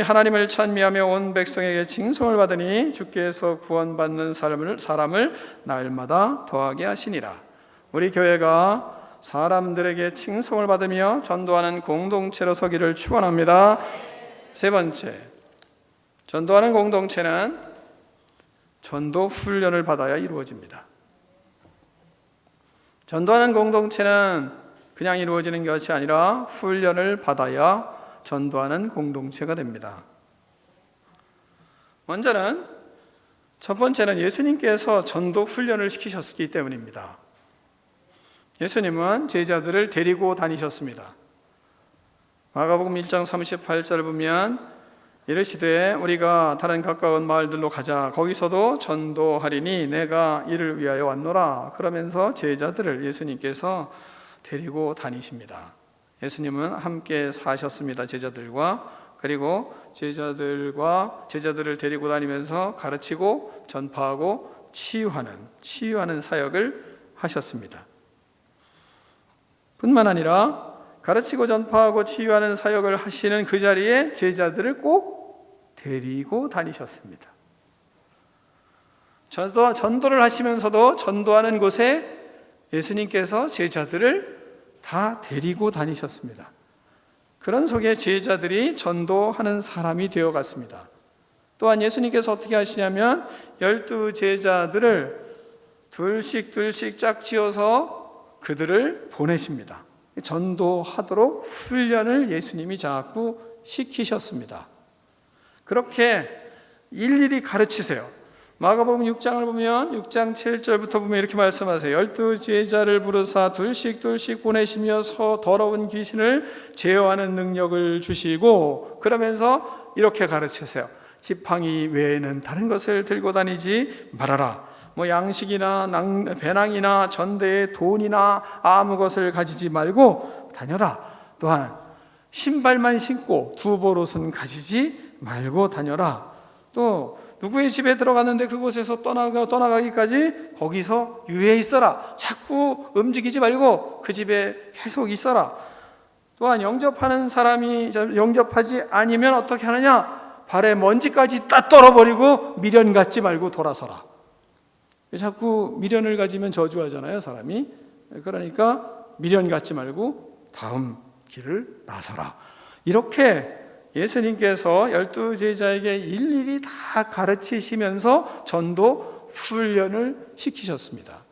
하나님을 찬미하며 온 백성에게 칭송을 받으니 주께서 구원받는 사람을 날마다 더하게 하시니라. 우리 교회가 사람들에게 칭송을 받으며 전도하는 공동체로 서기를 축원합니다. 세 번째, 전도하는 공동체는 전도 훈련을 받아야 이루어집니다. 전도하는 공동체는 그냥 이루어지는 것이 아니라 훈련을 받아야 전도하는 공동체가 됩니다. 첫 번째는 예수님께서 전도 훈련을 시키셨기 때문입니다. 예수님은 제자들을 데리고 다니셨습니다. 마가복음 1장 38절을 보면 이르시되 우리가 다른 가까운 마을들로 가자. 거기서도 전도하리니 내가 이를 위하여 왔노라. 그러면서 제자들을 예수님께서 데리고 다니십니다. 예수님은 함께 사셨습니다. 제자들과. 그리고 제자들을 데리고 다니면서 가르치고 전파하고 치유하는 사역을 하셨습니다. 뿐만 아니라 가르치고 전파하고 치유하는 사역을 하시는 그 자리에 제자들을 꼭 데리고 다니셨습니다. 전도를 하시면서도 전도하는 곳에 예수님께서 제자들을 다 데리고 다니셨습니다. 그런 속에 제자들이 전도하는 사람이 되어갔습니다. 또한 예수님께서 어떻게 하시냐면 12 제자들을 둘씩 짝지어서 그들을 보내십니다. 전도하도록 훈련을 예수님이 자꾸 시키셨습니다. 그렇게 일일이 가르치세요. 마가복음 6장을 보면 6장 7절부터 보면 이렇게 말씀하세요. 12 제자를 부르사 둘씩 보내시며 더러운 귀신을 제어하는 능력을 주시고 그러면서 이렇게 가르치세요. 지팡이 외에는 다른 것을 들고 다니지 말아라. 양식이나 배낭이나 전대에 돈이나 아무 것을 가지지 말고 다녀라. 또한 신발만 신고 두벌옷은 가지지 말고 다녀라. 또 누구의 집에 들어갔는데 그곳에서 떠나가기까지 거기서 유의해 있어라. 자꾸 움직이지 말고 그 집에 계속 있어라. 또한 영접하는 사람이 영접하지 않으면 어떻게 하느냐? 발에 먼지까지 딱 떨어버리고 미련 갖지 말고 돌아서라. 자꾸 미련을 가지면 저주하잖아요, 사람이. 그러니까 미련 갖지 말고 다음 길을 나서라. 이렇게 예수님께서 12제자에게 일일이 다 가르치시면서 전도 훈련을 시키셨습니다.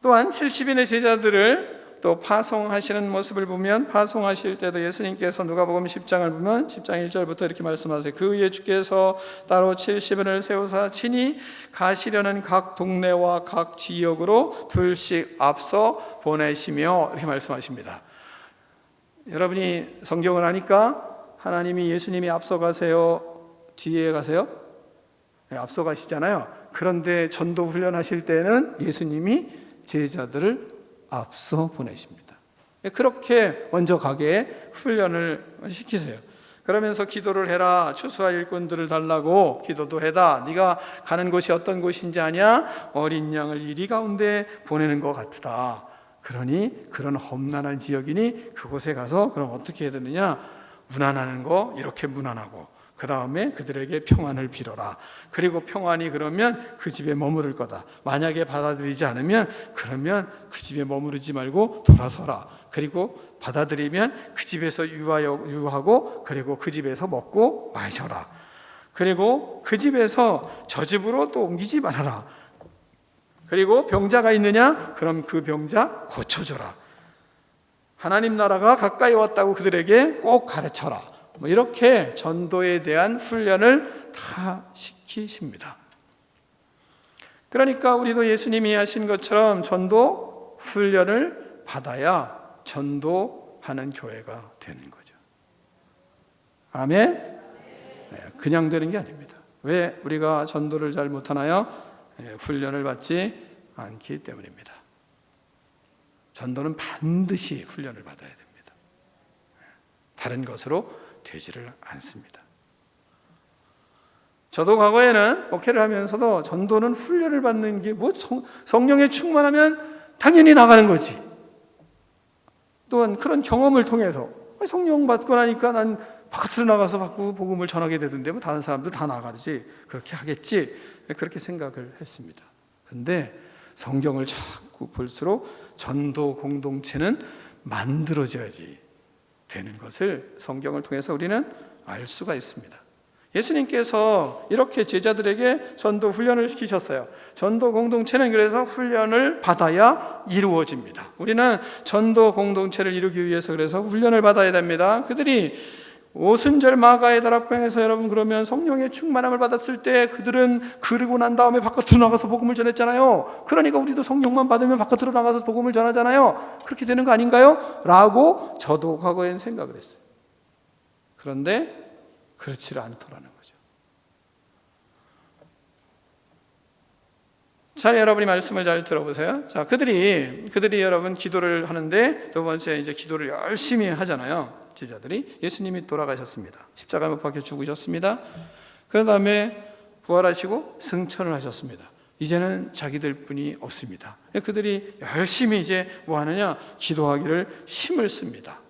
또한 70인의 제자들을 또 파송하시는 모습을 보면, 파송하실 때도 예수님께서 누가복음 10장을 보면 10장 1절부터 이렇게 말씀하세요. 그 후에 주께서 따로 70인을 세우사 친히 가시려는 각 동네와 각 지역으로 둘씩 앞서 보내시며, 이렇게 말씀하십니다. 여러분이 성경을 아니까 하나님이, 예수님이 앞서 가세요, 뒤에 가세요? 네, 앞서 가시잖아요. 그런데 전도 훈련하실 때는 예수님이 제자들을 앞서 보내십니다. 그렇게 먼저 가게 훈련을 시키세요. 그러면서 기도를 해라. 추수할 일꾼들을 달라고 기도도 해다. 네가 가는 곳이 어떤 곳인지 아냐? 어린 양을 이리 가운데 보내는 것 같으다. 그러니 그런 험난한 지역이니 그곳에 가서 그럼 어떻게 해야 되느냐? 문안하는 거 이렇게 문안하고, 그 다음에 그들에게 평안을 빌어라. 그리고 평안이 그러면 그 집에 머무를 거다. 만약에 받아들이지 않으면 그러면 그 집에 머무르지 말고 돌아서라. 그리고 받아들이면 그 집에서 유하고, 그리고 그 집에서 먹고 마셔라. 그리고 그 집에서 저 집으로 또 옮기지 말아라. 그리고 병자가 있느냐? 그럼 그 병자 고쳐줘라. 하나님 나라가 가까이 왔다고 그들에게 꼭 가르쳐라. 이렇게 전도에 대한 훈련을 다 시키십니다. 그러니까 우리도 예수님이 하신 것처럼 전도 훈련을 받아야 전도하는 교회가 되는 거죠. 아멘? 네, 그냥 되는 게 아닙니다. 왜 우리가 전도를 잘 못하나요? 훈련을 받지 않기 때문입니다. 전도는 반드시 훈련을 받아야 됩니다. 다른 것으로 되지를 않습니다. 저도 과거에는 목회를 하면서도 전도는 훈련을 받는 게 성령에 충만하면 당연히 나가는 거지. 또한 그런 경험을 통해서 성령 받고 나니까 난 바깥으로 나가서 복음을 전하게 되던데 다른 사람들 다 나가지, 그렇게 하겠지, 그렇게 생각을 했습니다. 그런데 성경을 자꾸 볼수록 전도 공동체는 만들어져야지 되는 것을 성경을 통해서 우리는 알 수가 있습니다. 예수님께서 이렇게 제자들에게 전도 훈련을 시키셨어요. 전도 공동체는 그래서 훈련을 받아야 이루어집니다. 우리는 전도 공동체를 이루기 위해서 그래서 훈련을 받아야 됩니다. 그들이 오순절 마가의 다락방에서 여러분 그러면 성령의 충만함을 받았을 때 그들은 그러고 난 다음에 바깥으로 나가서 복음을 전했잖아요. 그러니까 우리도 성령만 받으면 바깥으로 나가서 복음을 전하잖아요. 그렇게 되는 거 아닌가요? 라고 저도 과거엔 생각을 했어요. 그런데 그렇지를 않더라는 거죠. 자, 여러분이 말씀을 잘 들어보세요. 자, 그들이 여러분 기도를 하는데, 두 번째 이제 기도를 열심히 하잖아요. 제자들이. 예수님이 돌아가셨습니다. 십자가 못 박혀 죽으셨습니다. 그 다음에 부활하시고 승천을 하셨습니다. 이제는 자기들 뿐이 없습니다. 그들이 열심히 이제 뭐 하느냐? 기도하기를 힘을 씁니다.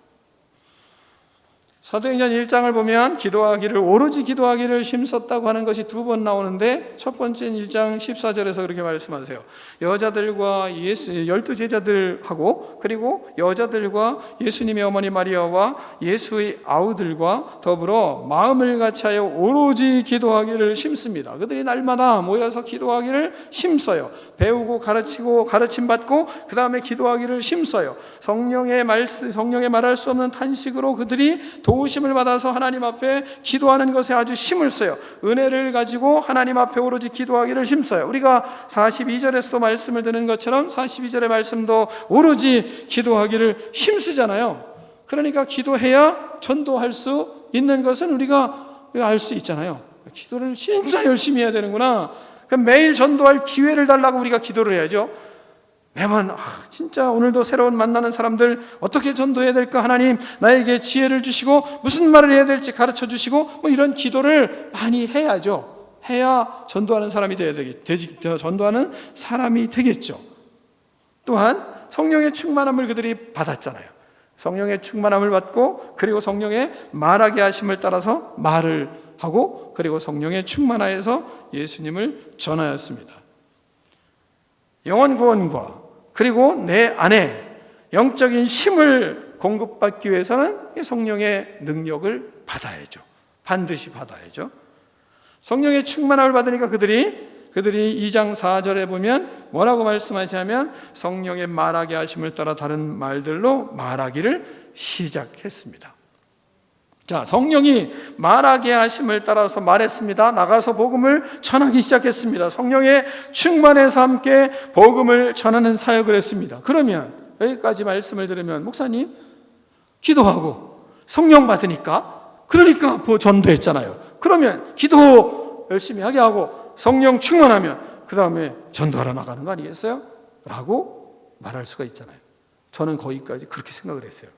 사도행전 1장을 보면 오로지 기도하기를 힘썼다고 하는 것이 두 번 나오는데, 첫 번째는 1장 14절에서 그렇게 말씀하세요. 여자들과 12제자들하고 그리고 여자들과 예수님의 어머니 마리아와 예수의 아우들과 더불어 마음을 같이하여 오로지 기도하기를 힘씁니다. 그들이 날마다 모여서 기도하기를 힘써요. 배우고 가르치고 가르침받고 그 다음에 기도하기를 힘써요. 성령의 말할 수 없는 탄식으로 그들이 도우심을 받아서 하나님 앞에 기도하는 것에 아주 힘을 써요. 은혜를 가지고 하나님 앞에 오로지 기도하기를 힘써요. 우리가 42절에서도 말씀을 드는 것처럼 42절의 말씀도 오로지 기도하기를 힘쓰잖아요. 그러니까 기도해야 전도할 수 있는 것은 우리가 알 수 있잖아요. 기도를 진짜 열심히 해야 되는구나. 그럼 매일 전도할 기회를 달라고 우리가 기도를 해야죠. 매번 진짜 오늘도 새로운 만나는 사람들 어떻게 전도해야 될까? 하나님 나에게 지혜를 주시고 무슨 말을 해야 될지 가르쳐 주시고 이런 기도를 많이 해야죠. 해야 전도하는 사람이 전도하는 사람이 되겠죠. 또한 성령의 충만함을 그들이 받았잖아요. 성령의 충만함을 받고 그리고 성령의 말하게 하심을 따라서 말을 하고 그리고 성령의 충만하여서 예수님을 전하였습니다. 영혼 구원과 그리고 내 안에 영적인 힘을 공급받기 위해서는 성령의 능력을 받아야죠. 반드시 받아야죠. 성령의 충만함을 받으니까 그들이 2장 4절에 보면 뭐라고 말씀하시냐면 성령의 말하게 하심을 따라 다른 말들로 말하기를 시작했습니다. 자, 성령이 말하게 하심을 따라서 말했습니다. 나가서 복음을 전하기 시작했습니다. 성령의 충만해서 함께 복음을 전하는 사역을 했습니다. 그러면 여기까지 말씀을 들으면 목사님 기도하고 성령 받으니까 그러니까 전도했잖아요. 그러면 기도 열심히 하게 하고 성령 충만하면 그 다음에 전도하러 나가는 거 아니겠어요? 라고 말할 수가 있잖아요. 저는 거기까지 그렇게 생각을 했어요.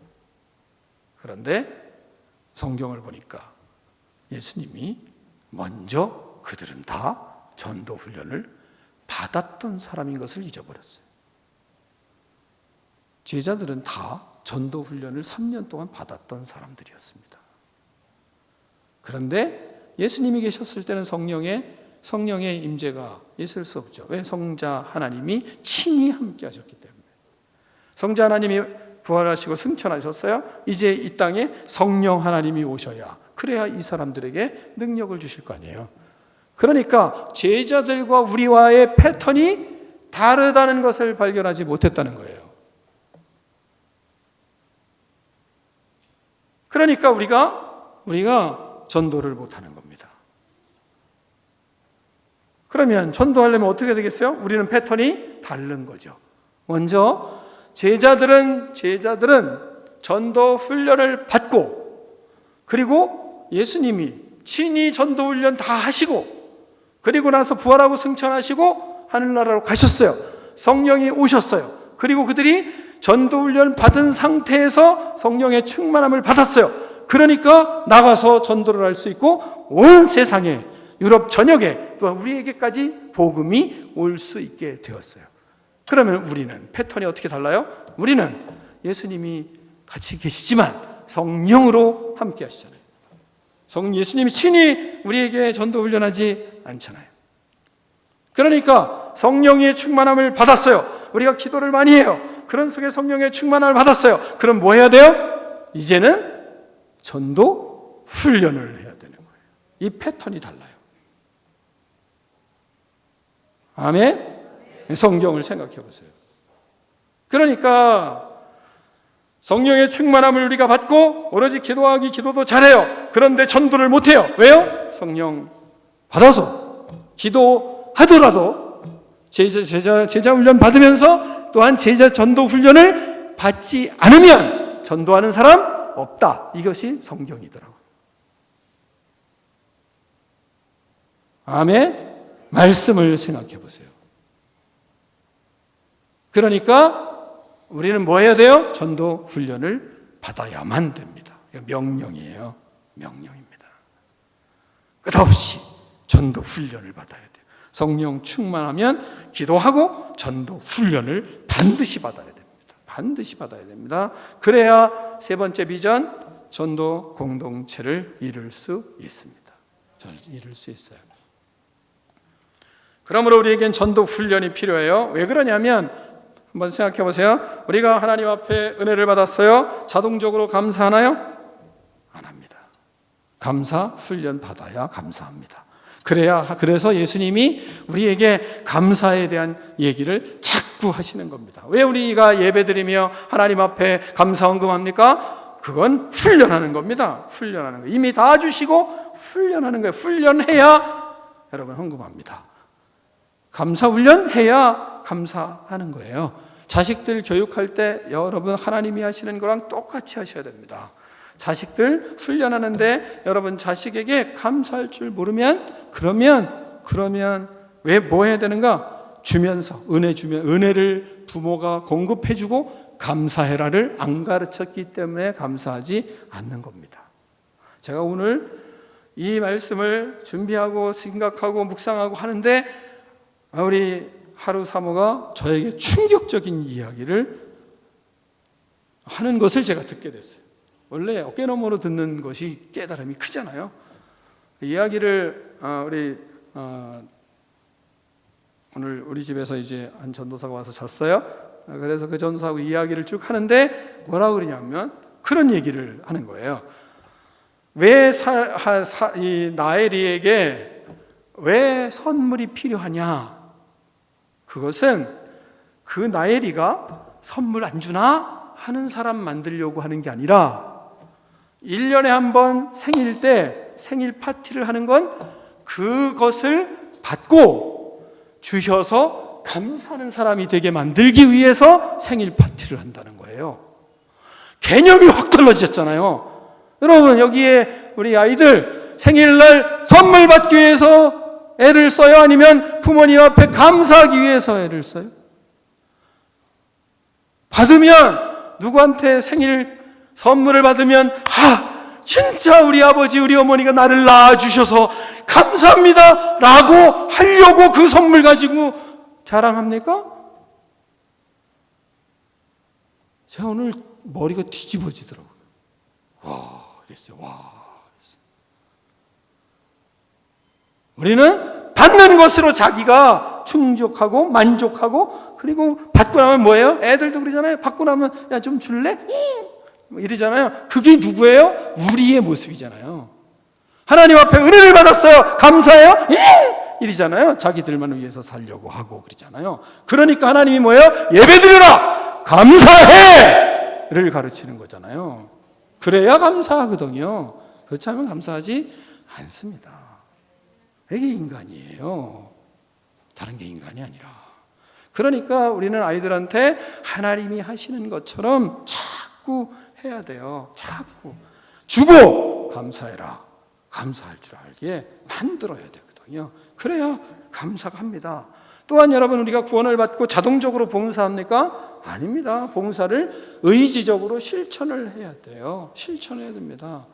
그런데 성경을 보니까 예수님이 먼저 그들은 다 전도 훈련을 받았던 사람인 것을 잊어버렸어요. 제자들은 다 전도 훈련을 3년 동안 받았던 사람들이었습니다. 그런데 예수님이 계셨을 때는 성령의 임재가 있을 수 없죠. 왜? 성자 하나님이 친히 함께 하셨기 때문에. 성자 하나님이 부활하시고 승천하셨어요. 이제 이 땅에 성령 하나님이 오셔야, 그래야 이 사람들에게 능력을 주실 거 아니에요. 그러니까 제자들과 우리와의 패턴이 다르다는 것을 발견하지 못했다는 거예요. 그러니까 우리가 전도를 못하는 겁니다. 그러면 전도하려면 어떻게 되겠어요? 우리는 패턴이 다른 거죠. 먼저 제자들은 전도 훈련을 받고, 그리고 예수님이 친히 전도 훈련 다 하시고, 그리고 나서 부활하고 승천하시고 하늘나라로 가셨어요. 성령이 오셨어요. 그리고 그들이 전도 훈련 받은 상태에서 성령의 충만함을 받았어요. 그러니까 나가서 전도를 할 수 있고 온 세상에, 유럽 전역에, 또 우리에게까지 복음이 올 수 있게 되었어요. 그러면 우리는 패턴이 어떻게 달라요? 우리는 예수님이 같이 계시지만 성령으로 함께 하시잖아요. 예수님이 친히 우리에게 전도 훈련하지 않잖아요. 그러니까 성령의 충만함을 받았어요. 우리가 기도를 많이 해요. 그런 속에 성령의 충만함을 받았어요. 그럼 뭐 해야 돼요? 이제는 전도 훈련을 해야 되는 거예요. 이 패턴이 달라요. 아멘? 성경을 생각해 보세요. 그러니까 성령의 충만함을 우리가 받고 오로지 기도도 잘해요. 그런데 전도를 못해요. 왜요? 성령 받아서 기도하더라도 제자 훈련 받으면서 또한 제자 전도 훈련을 받지 않으면 전도하는 사람 없다. 이것이 성경이더라고요. 아멘? 말씀을 생각해 보세요. 그러니까 우리는 뭐 해야 돼요? 전도 훈련을 받아야만 됩니다. 명령이에요. 명령입니다. 끝없이 전도 훈련을 받아야 돼요. 성령 충만하면 기도하고 전도 훈련을 반드시 받아야 됩니다. 반드시 받아야 됩니다. 그래야 세 번째 비전, 전도 공동체를 이룰 수 있습니다. 이룰 수 있어요. 그러므로 우리에겐 전도 훈련이 필요해요. 왜 그러냐면 한번 생각해 보세요. 우리가 하나님 앞에 은혜를 받았어요. 자동적으로 감사하나요? 안 합니다. 감사 훈련 받아야 감사합니다. 그래서 예수님이 우리에게 감사에 대한 얘기를 자꾸 하시는 겁니다. 왜 우리가 예배드리며 하나님 앞에 감사 헌금합니까? 그건 훈련하는 겁니다. 훈련하는 거. 이미 다 주시고 훈련하는 거예요. 훈련해야 여러분 헌금합니다. 감사 훈련해야 감사하는 거예요. 자식들 교육할 때 여러분 하나님이 하시는 거랑 똑같이 하셔야 됩니다. 자식들 훈련하는데 여러분 자식에게 감사할 줄 모르면 그러면 왜 뭐 해야 되는가? 주면서 은혜를 부모가 공급해주고 감사해라를 안 가르쳤기 때문에 감사하지 않는 겁니다. 제가 오늘 이 말씀을 준비하고 생각하고 묵상하고 하는데 우리 하루 사모가 저에게 충격적인 이야기를 하는 것을 제가 듣게 됐어요. 원래 어깨너머로 듣는 것이 깨달음이 크잖아요. 이야기를 우리 오늘 우리 집에서 이제 한 전도사가 와서 졌어요. 그래서 그 전도사하고 이야기를 쭉 하는데 뭐라고 그러냐면 그런 얘기를 하는 거예요. 왜 이 나엘이에게 왜 선물이 필요하냐? 그것은 그 나엘이가 선물 안 주나 하는 사람 만들려고 하는 게 아니라 1년에 한 번 생일 때 생일 파티를 하는 건 그것을 받고 주셔서 감사하는 사람이 되게 만들기 위해서 생일 파티를 한다는 거예요. 개념이 확 달라지셨잖아요. 여러분, 여기에 우리 아이들 생일날 선물 받기 위해서 애를 써요? 아니면 부모님 앞에 감사하기 위해서 애를 써요? 받으면, 누구한테 생일 선물을 받으면 진짜 우리 아버지 우리 어머니가 나를 낳아주셔서 감사합니다 라고 하려고 그 선물 가지고 자랑합니까? 제가 오늘 머리가 뒤집어지더라고요. 그랬어요. 우리는 받는 것으로 자기가 충족하고 만족하고, 그리고 받고 나면 뭐예요? 애들도 그러잖아요. 받고 나면 야, 좀 줄래? 이러잖아요. 그게 누구예요? 우리의 모습이잖아요. 하나님 앞에 은혜를 받았어요. 감사해요? 이러잖아요. 자기들만 위해서 살려고 하고 그러잖아요. 그러니까 하나님이 뭐예요? 예배드려라! 감사해! 를 가르치는 거잖아요. 그래야 감사하거든요. 그렇지 않으면 감사하지 않습니다. 이게 인간이에요. 다른 게 인간이 아니라. 그러니까 우리는 아이들한테 하나님이 하시는 것처럼 자꾸 해야 돼요. 자꾸 주고 감사해라. 감사할 줄 알게 만들어야 되거든요. 그래야 감사가 합니다. 또한 여러분, 우리가 구원을 받고 자동적으로 봉사합니까? 아닙니다. 봉사를 의지적으로 실천을 해야 돼요. 실천해야 됩니다.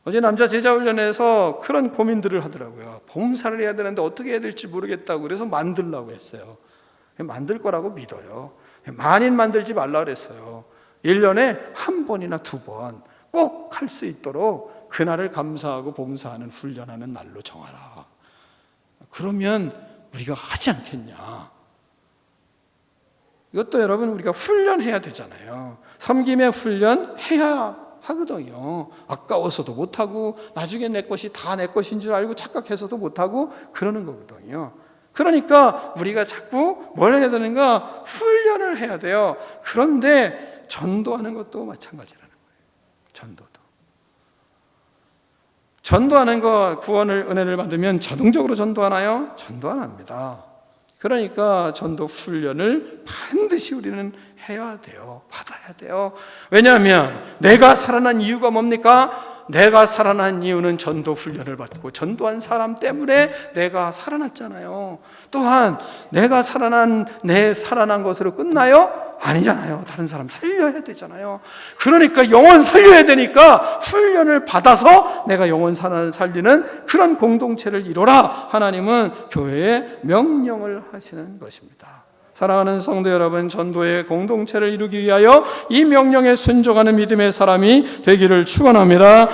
어제 남자 제자훈련에서 그런 고민들을 하더라고요. 봉사를 해야 되는데 어떻게 해야 될지 모르겠다고 그래서 만들라고 했어요. 만들 거라고 믿어요. 많이 만들지 말라 그랬어요. 1년에 한 번이나 2번 꼭 할 수 있도록 그날을 감사하고 봉사하는 훈련하는 날로 정하라. 그러면 우리가 하지 않겠냐. 이것도 여러분 우리가 훈련해야 되잖아요. 섬김의 훈련해야 하거든요. 아까워서도 못하고 나중에 내 것이 다 내 것인 줄 알고 착각해서도 못하고 그러는 거거든요. 그러니까 우리가 자꾸 뭘 해야 되는가? 훈련을 해야 돼요. 그런데 전도하는 것도 마찬가지라는 거예요. 전도하는 거, 구원을 은혜를 받으면 자동적으로 전도하나요? 전도 안 합니다. 그러니까 전도 훈련을 반드시 우리는 해야 돼요. 받아야 돼요. 왜냐하면 내가 살아난 이유가 뭡니까? 내가 살아난 이유는 전도 훈련을 받고 전도한 사람 때문에 내가 살아났잖아요. 또한 내가 살아난 것으로 끝나요? 아니잖아요. 다른 사람 살려야 되잖아요. 그러니까 영혼 살려야 되니까 훈련을 받아서 내가 영혼 살리는 그런 공동체를 이루라. 하나님은 교회에 명령을 하시는 것입니다. 사랑하는 성도 여러분, 전도의 공동체를 이루기 위하여 이 명령에 순종하는 믿음의 사람이 되기를 축원합니다.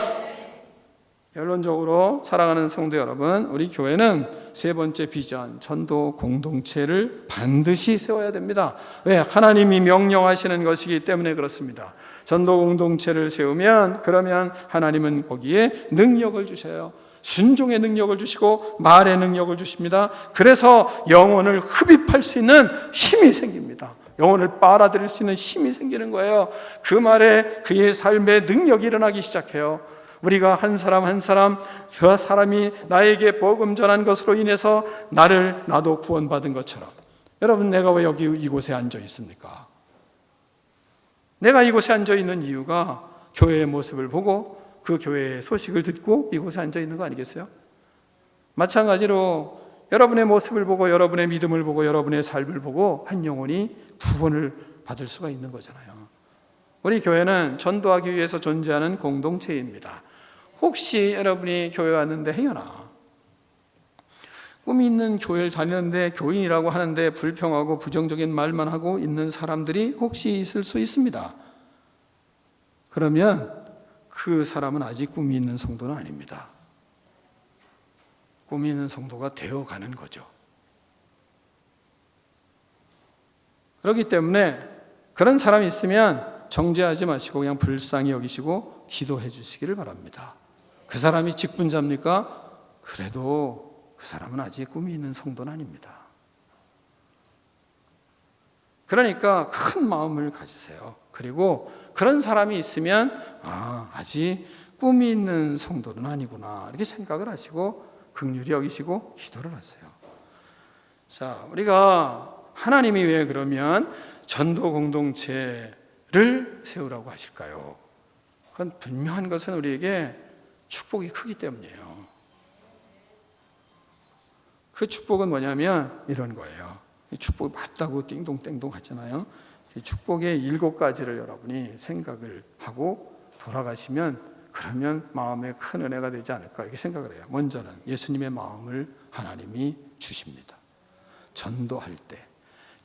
결론적으로 사랑하는 성도 여러분, 우리 교회는 세 번째 비전, 전도 공동체를 반드시 세워야 됩니다. 왜? 하나님이 명령하시는 것이기 때문에 그렇습니다. 전도 공동체를 세우면 그러면 하나님은 거기에 능력을 주셔요. 순종의 능력을 주시고 말의 능력을 주십니다. 그래서 영혼을 흡입할 수 있는 힘이 생깁니다. 영혼을 빨아들일 수 있는 힘이 생기는 거예요. 그 말에 그의 삶의 능력이 일어나기 시작해요. 우리가 한 사람 한 사람, 저 사람이 나에게 복음 전한 것으로 인해서 나도 구원받은 것처럼. 여러분, 내가 왜 여기 이곳에 앉아 있습니까? 내가 이곳에 앉아 있는 이유가 교회의 모습을 보고 그 교회의 소식을 듣고 이곳에 앉아 있는 거 아니겠어요? 마찬가지로 여러분의 모습을 보고 여러분의 믿음을 보고 여러분의 삶을 보고 한 영혼이 구원을 받을 수가 있는 거잖아요. 우리 교회는 전도하기 위해서 존재하는 공동체입니다. 혹시 여러분이 교회 왔는데 행여나 꿈이 있는 교회를 다니는데 교인이라고 하는데 불평하고 부정적인 말만 하고 있는 사람들이 혹시 있을 수 있습니다. 그러면 그 사람은 아직 꿈이 있는 성도는 아닙니다. 꿈이 있는 성도가 되어가는 거죠. 그렇기 때문에 그런 사람이 있으면 정죄하지 마시고 그냥 불쌍히 여기시고 기도해 주시기를 바랍니다. 그 사람이 직분자입니까? 그래도 그 사람은 아직 꿈이 있는 성도는 아닙니다. 그러니까 큰 마음을 가지세요. 그리고 그런 사람이 있으면 아직 꿈이 있는 성도는 아니구나 이렇게 생각을 하시고 긍휼히 여기시고 기도를 하세요. 자, 우리가 하나님이 왜 그러면 전도 공동체를 세우라고 하실까요? 그건 분명한 것은 우리에게 축복이 크기 때문이에요. 그 축복은 뭐냐면 이런 거예요. 축복이 맞다고 띵동땡동 하잖아요. 축복의 7가지를 여러분이 생각을 하고 돌아가시면 그러면 마음에 큰 은혜가 되지 않을까 이렇게 생각을 해요. 먼저는 예수님의 마음을 하나님이 주십니다. 전도할 때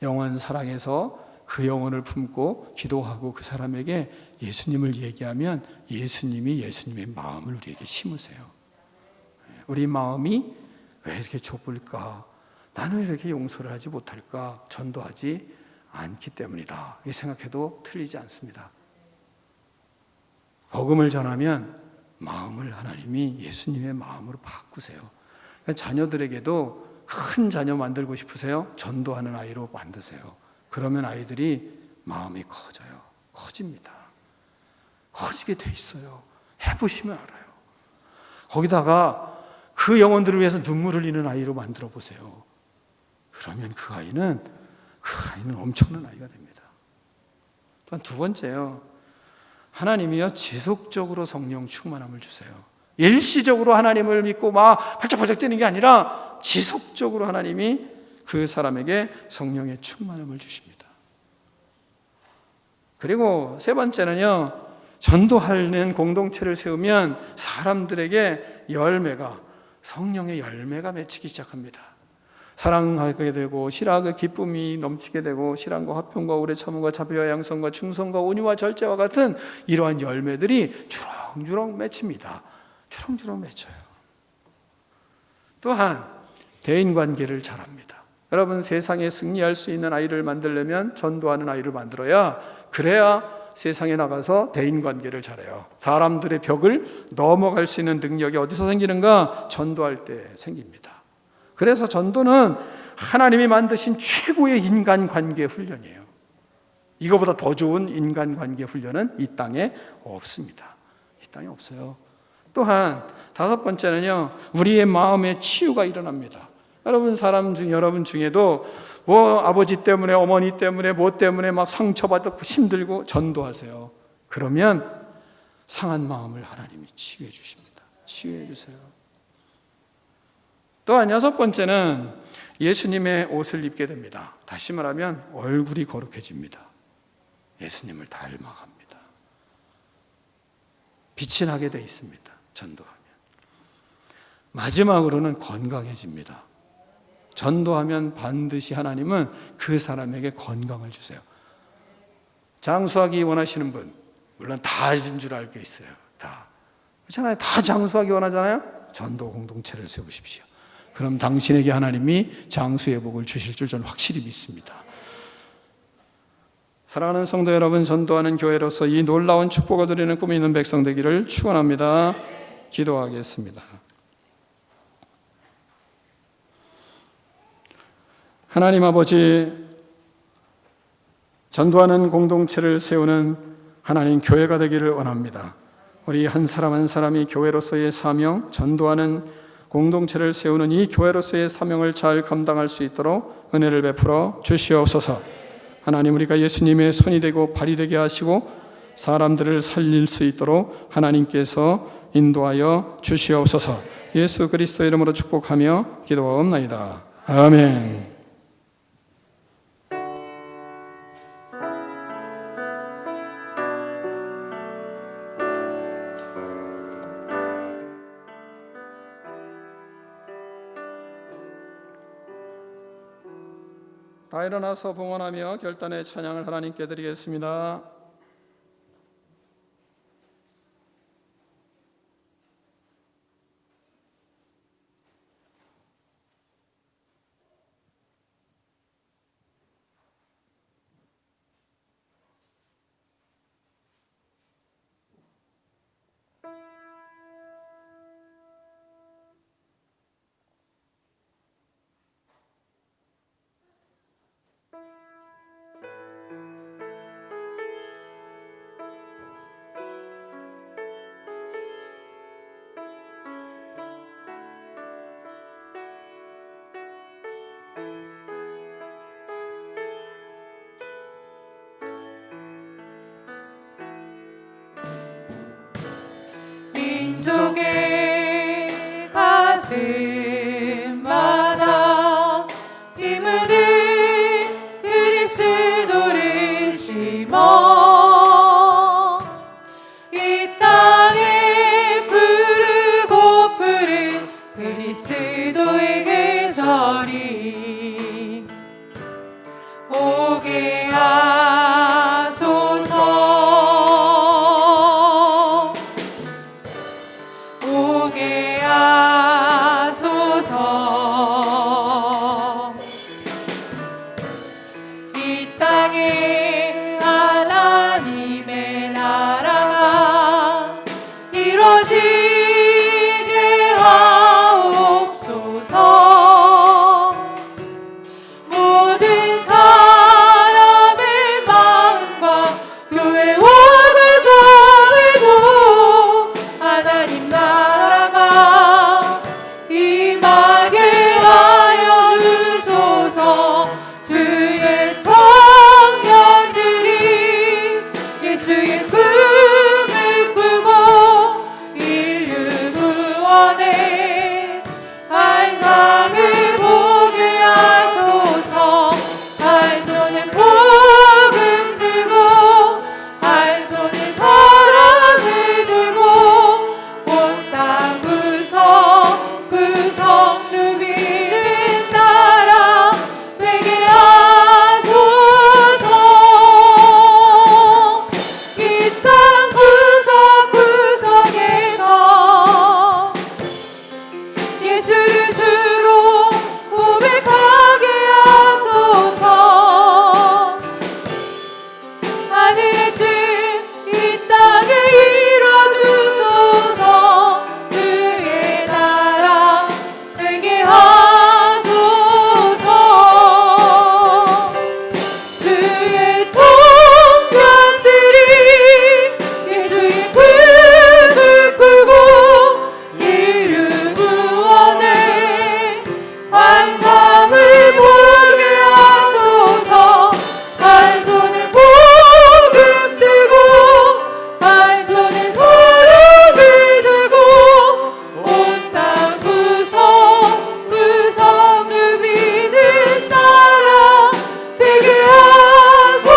영원 사랑해서 그 영혼을 품고 기도하고 그 사람에게 예수님을 얘기하면 예수님이 예수님의 마음을 우리에게 심으세요. 우리 마음이 왜 이렇게 좁을까? 나는 왜 이렇게 용서를 하지 못할까? 전도하지 않기 때문이다. 이렇게 생각해도 틀리지 않습니다. 복음을 전하면 마음을 하나님이 예수님의 마음으로 바꾸세요. 그러니까 자녀들에게도 큰 자녀 만들고 싶으세요? 전도하는 아이로 만드세요. 그러면 아이들이 마음이 커져요. 커집니다. 커지게 돼 있어요. 해보시면 알아요. 거기다가 그 영혼들을 위해서 눈물을 흘리는 아이로 만들어 보세요. 그러면 그 아이는 엄청난 아이가 됩니다. 또한 두 번째요. 하나님이요 지속적으로 성령 충만함을 주세요. 일시적으로 하나님을 믿고 막 팔짝팔짝 뛰는 게 아니라 지속적으로 하나님이 그 사람에게 성령의 충만함을 주십니다. 그리고 세 번째는요. 전도하는 공동체를 세우면 사람들에게 성령의 열매가 맺히기 시작합니다. 사랑하게 되고 실학의 기쁨이 넘치게 되고 실안과 화평과 오래 참음과 자비와 양성과 충성과 온유와 절제와 같은 이러한 열매들이 주렁주렁 맺힙니다. 주렁주렁 맺혀요. 또한 대인관계를 잘합니다. 여러분 세상에 승리할 수 있는 아이를 만들려면 전도하는 아이를 만들어야 그래야 세상에 나가서 대인관계를 잘해요. 사람들의 벽을 넘어갈 수 있는 능력이 어디서 생기는가? 전도할 때 생깁니다. 그래서 전도는 하나님이 만드신 최고의 인간관계 훈련이에요. 이거보다 더 좋은 인간관계 훈련은 이 땅에 없습니다. 이 땅에 없어요. 또한 다섯 번째는요, 우리의 마음의 치유가 일어납니다. 여러분 중에도 뭐 아버지 때문에 어머니 때문에 뭐 때문에 막 상처받고 힘들고 전도하세요. 그러면 상한 마음을 하나님이 치유해 주십니다. 치유해 주세요. 또한 여섯 번째는 예수님의 옷을 입게 됩니다. 다시 말하면 얼굴이 거룩해집니다. 예수님을 닮아갑니다. 빛이 나게 돼 있습니다. 전도하면. 마지막으로는 건강해집니다. 전도하면 반드시 하나님은 그 사람에게 건강을 주세요. 장수하기 원하시는 분, 물론 다인 줄 알고 있어요. 다. 그렇잖아요. 다 장수하기 원하잖아요. 전도 공동체를 세우십시오. 그럼 당신에게 하나님이 장수의 복을 주실 줄 저는 확실히 믿습니다. 사랑하는 성도 여러분, 전도하는 교회로서 이 놀라운 축복을 드리는 꿈이 있는 백성 되기를 축원합니다. 기도하겠습니다. 하나님 아버지, 전도하는 공동체를 세우는 하나님 교회가 되기를 원합니다. 우리 한 사람 한 사람이 교회로서의 사명, 전도하는 공동체를 세우는 이 교회로서의 사명을 잘 감당할 수 있도록 은혜를 베풀어 주시옵소서. 하나님, 우리가 예수님의 손이 되고 발이 되게 하시고 사람들을 살릴 수 있도록 하나님께서 인도하여 주시옵소서. 예수 그리스도 이름으로 축복하며 기도하옵나이다. 아멘. 다 일어나서 봉헌하며 결단의 찬양을 하나님께 드리겠습니다. 그리스도의 계절이 오게 하소서. 오게 하소서. 이 땅에 하나님의 나라가 이루어지게 하옵소서. 모든 사람의 마음과 교회와 가정에도 하나님 나라가 임하게 하여 주소서. 주의 청년들이 예수의 꿈을 꾸고 인류 구원의 환상을 보게 하소서. 한 손에 복음 들고 한 손에 사랑을 들고 온 땅 구석 누비는 나라 되게 하소서. 이 땅 구석구석에서 예수를 주로 고백하게 하소서. 하늘의 뜻 이 땅에 이뤄주소서. 주의 나라 되게 하소서. 주의 청년들이 예수의 꿈을 꾸고 인류 구원의 환상을 보게 하소서. 한 손에 복음 들고 한 손에 사랑을 들고 온 땅 구석 누비는 나라 되게 하소서.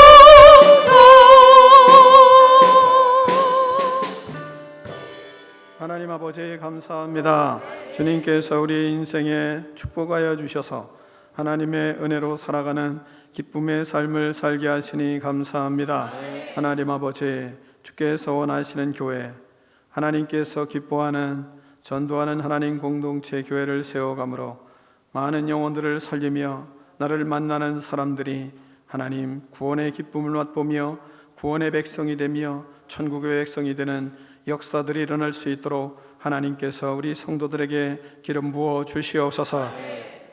하나님 아버지 감사합니다. 주님께서 우리 인생에 축복하여 주셔서 하나님의 은혜로 살아가는 기쁨의 삶을 살게 하시니 감사합니다. 하나님 아버지, 주께서 원하시는 교회, 하나님께서 기뻐하는 전도하는 하나님 공동체 교회를 세워가므로 많은 영혼들을 살리며 나를 만나는 사람들이 하나님 구원의 기쁨을 맛보며 구원의 백성이 되며 천국의 백성이 되는 역사들이 일어날 수 있도록 하나님께서 우리 성도들에게 기름 부어 주시옵소서.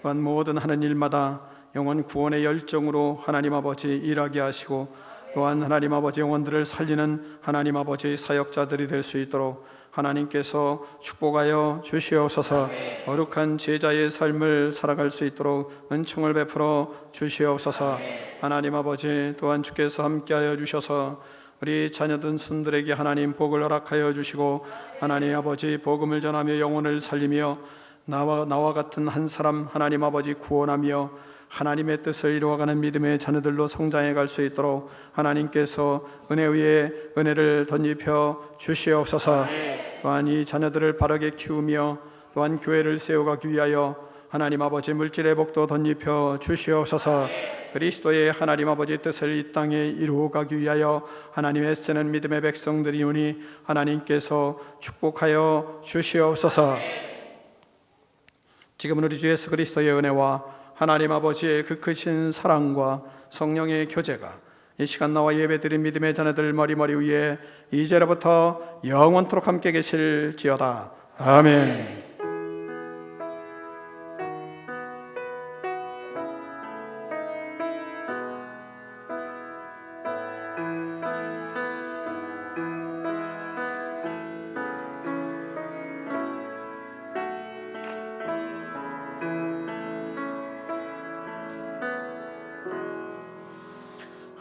또한 모든 하는 일마다 영혼 구원의 열정으로 하나님 아버지 일하게 하시고, 또한 하나님 아버지 영혼들을 살리는 하나님 아버지 사역자들이 될 수 있도록 하나님께서 축복하여 주시옵소서. 거룩한 제자의 삶을 살아갈 수 있도록 은총을 베풀어 주시옵소서. 하나님 아버지, 또한 주께서 함께하여 주셔서 우리 자녀된 손들에게 하나님 복을 허락하여 주시고, 하나님 아버지 복음을 전하며 영혼을 살리며 나와 같은 한 사람 하나님 아버지 구원하며 하나님의 뜻을 이루어가는 믿음의 자녀들로 성장해 갈 수 있도록 하나님께서 은혜 위에 은혜를 덧입혀 주시옵소서. 또한 이 자녀들을 바르게 키우며 또한 교회를 세워가기 위하여 하나님 아버지 물질의 복도 덧입혀 주시옵소서. 그리스도의 하나님 아버지 뜻을 이 땅에 이루어가기 위하여 하나님 애쓰는 믿음의 백성들이 오니 하나님께서 축복하여 주시옵소서. 지금은 우리 주 예수 그리스도의 은혜와 하나님 아버지의 그 크신 사랑과 성령의 교제가 이 시간 나와 예배드린 믿음의 자녀들 머리머리 위에 이제로부터 영원토록 함께 계실지어다. 아멘.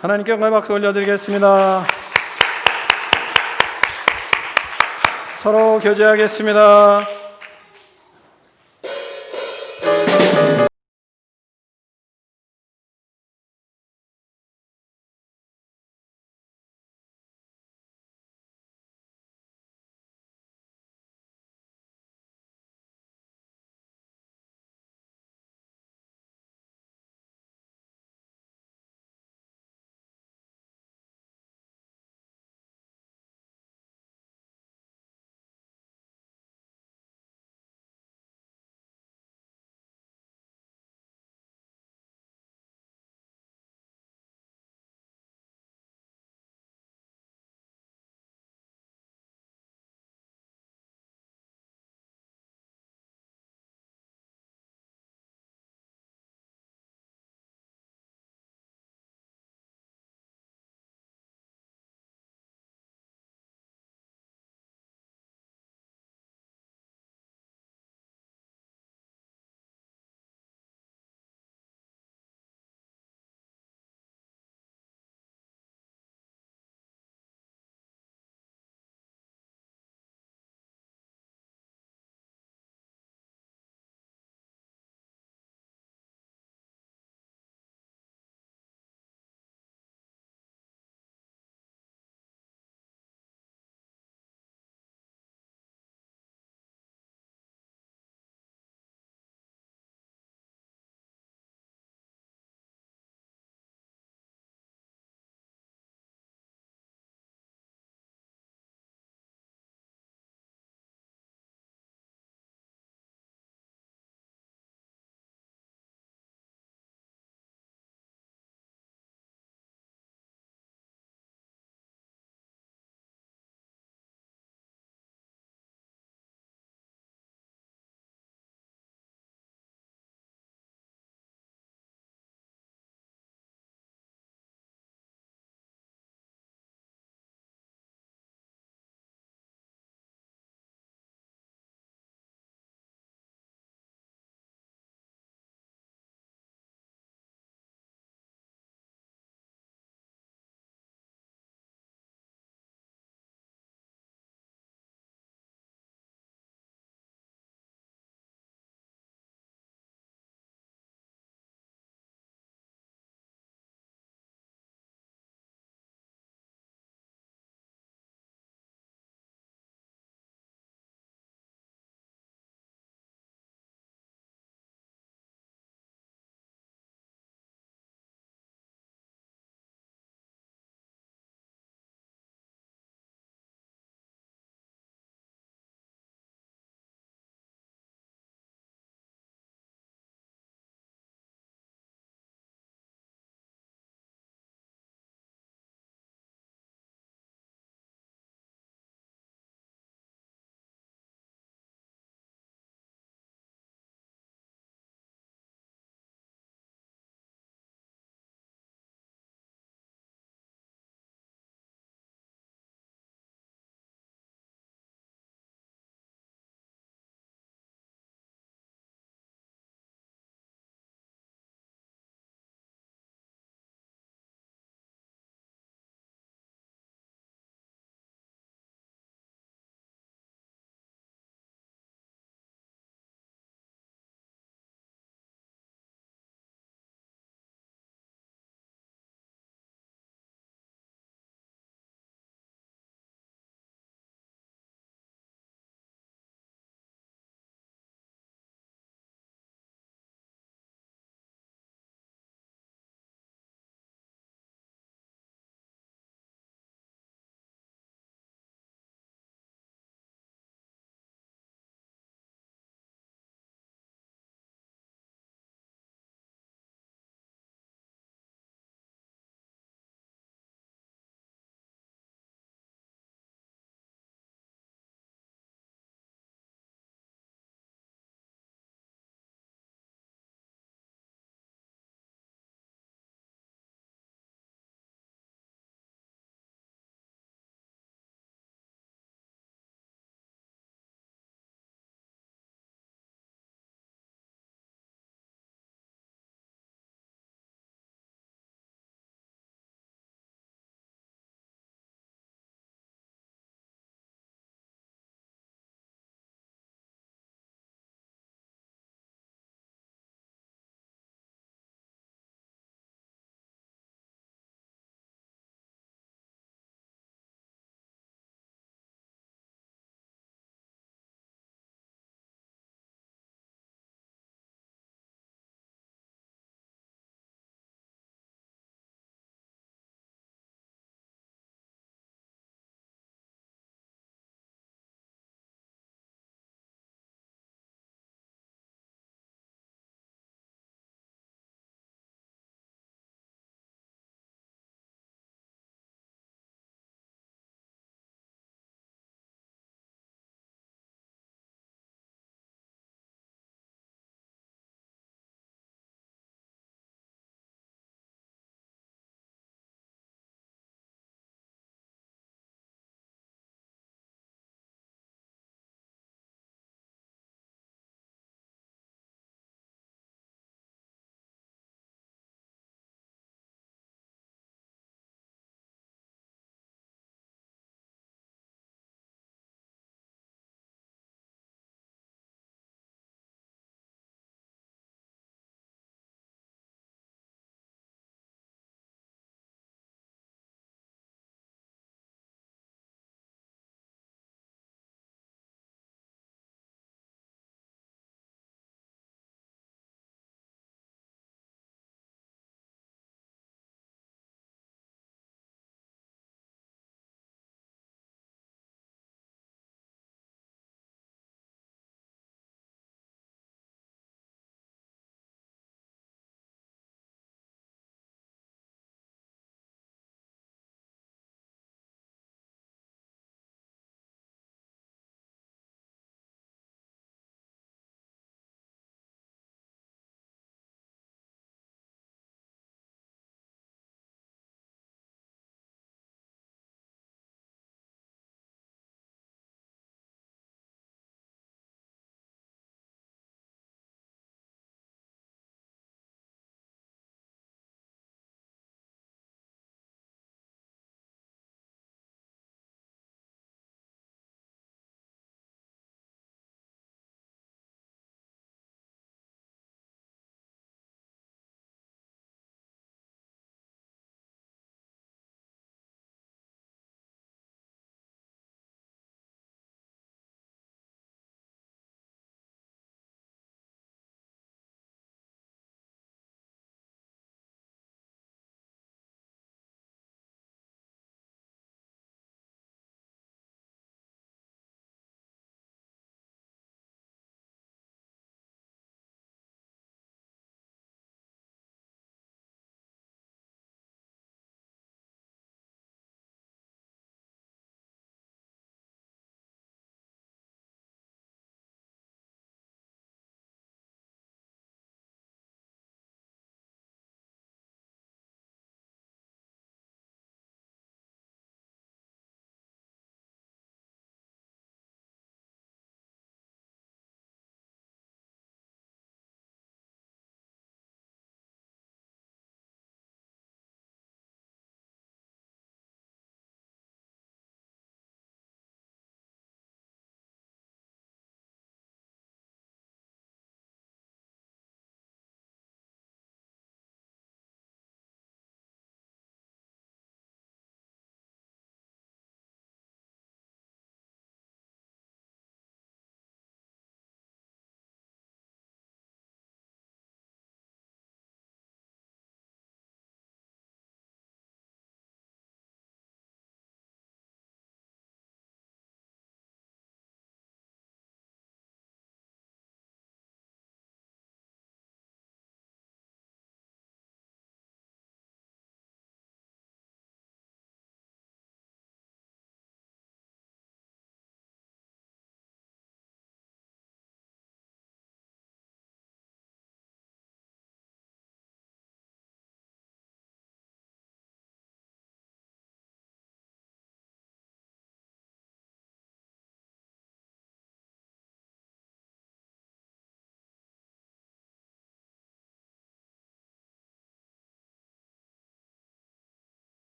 하나님께 영광의 박수 올려드리겠습니다. 서로 교제하겠습니다.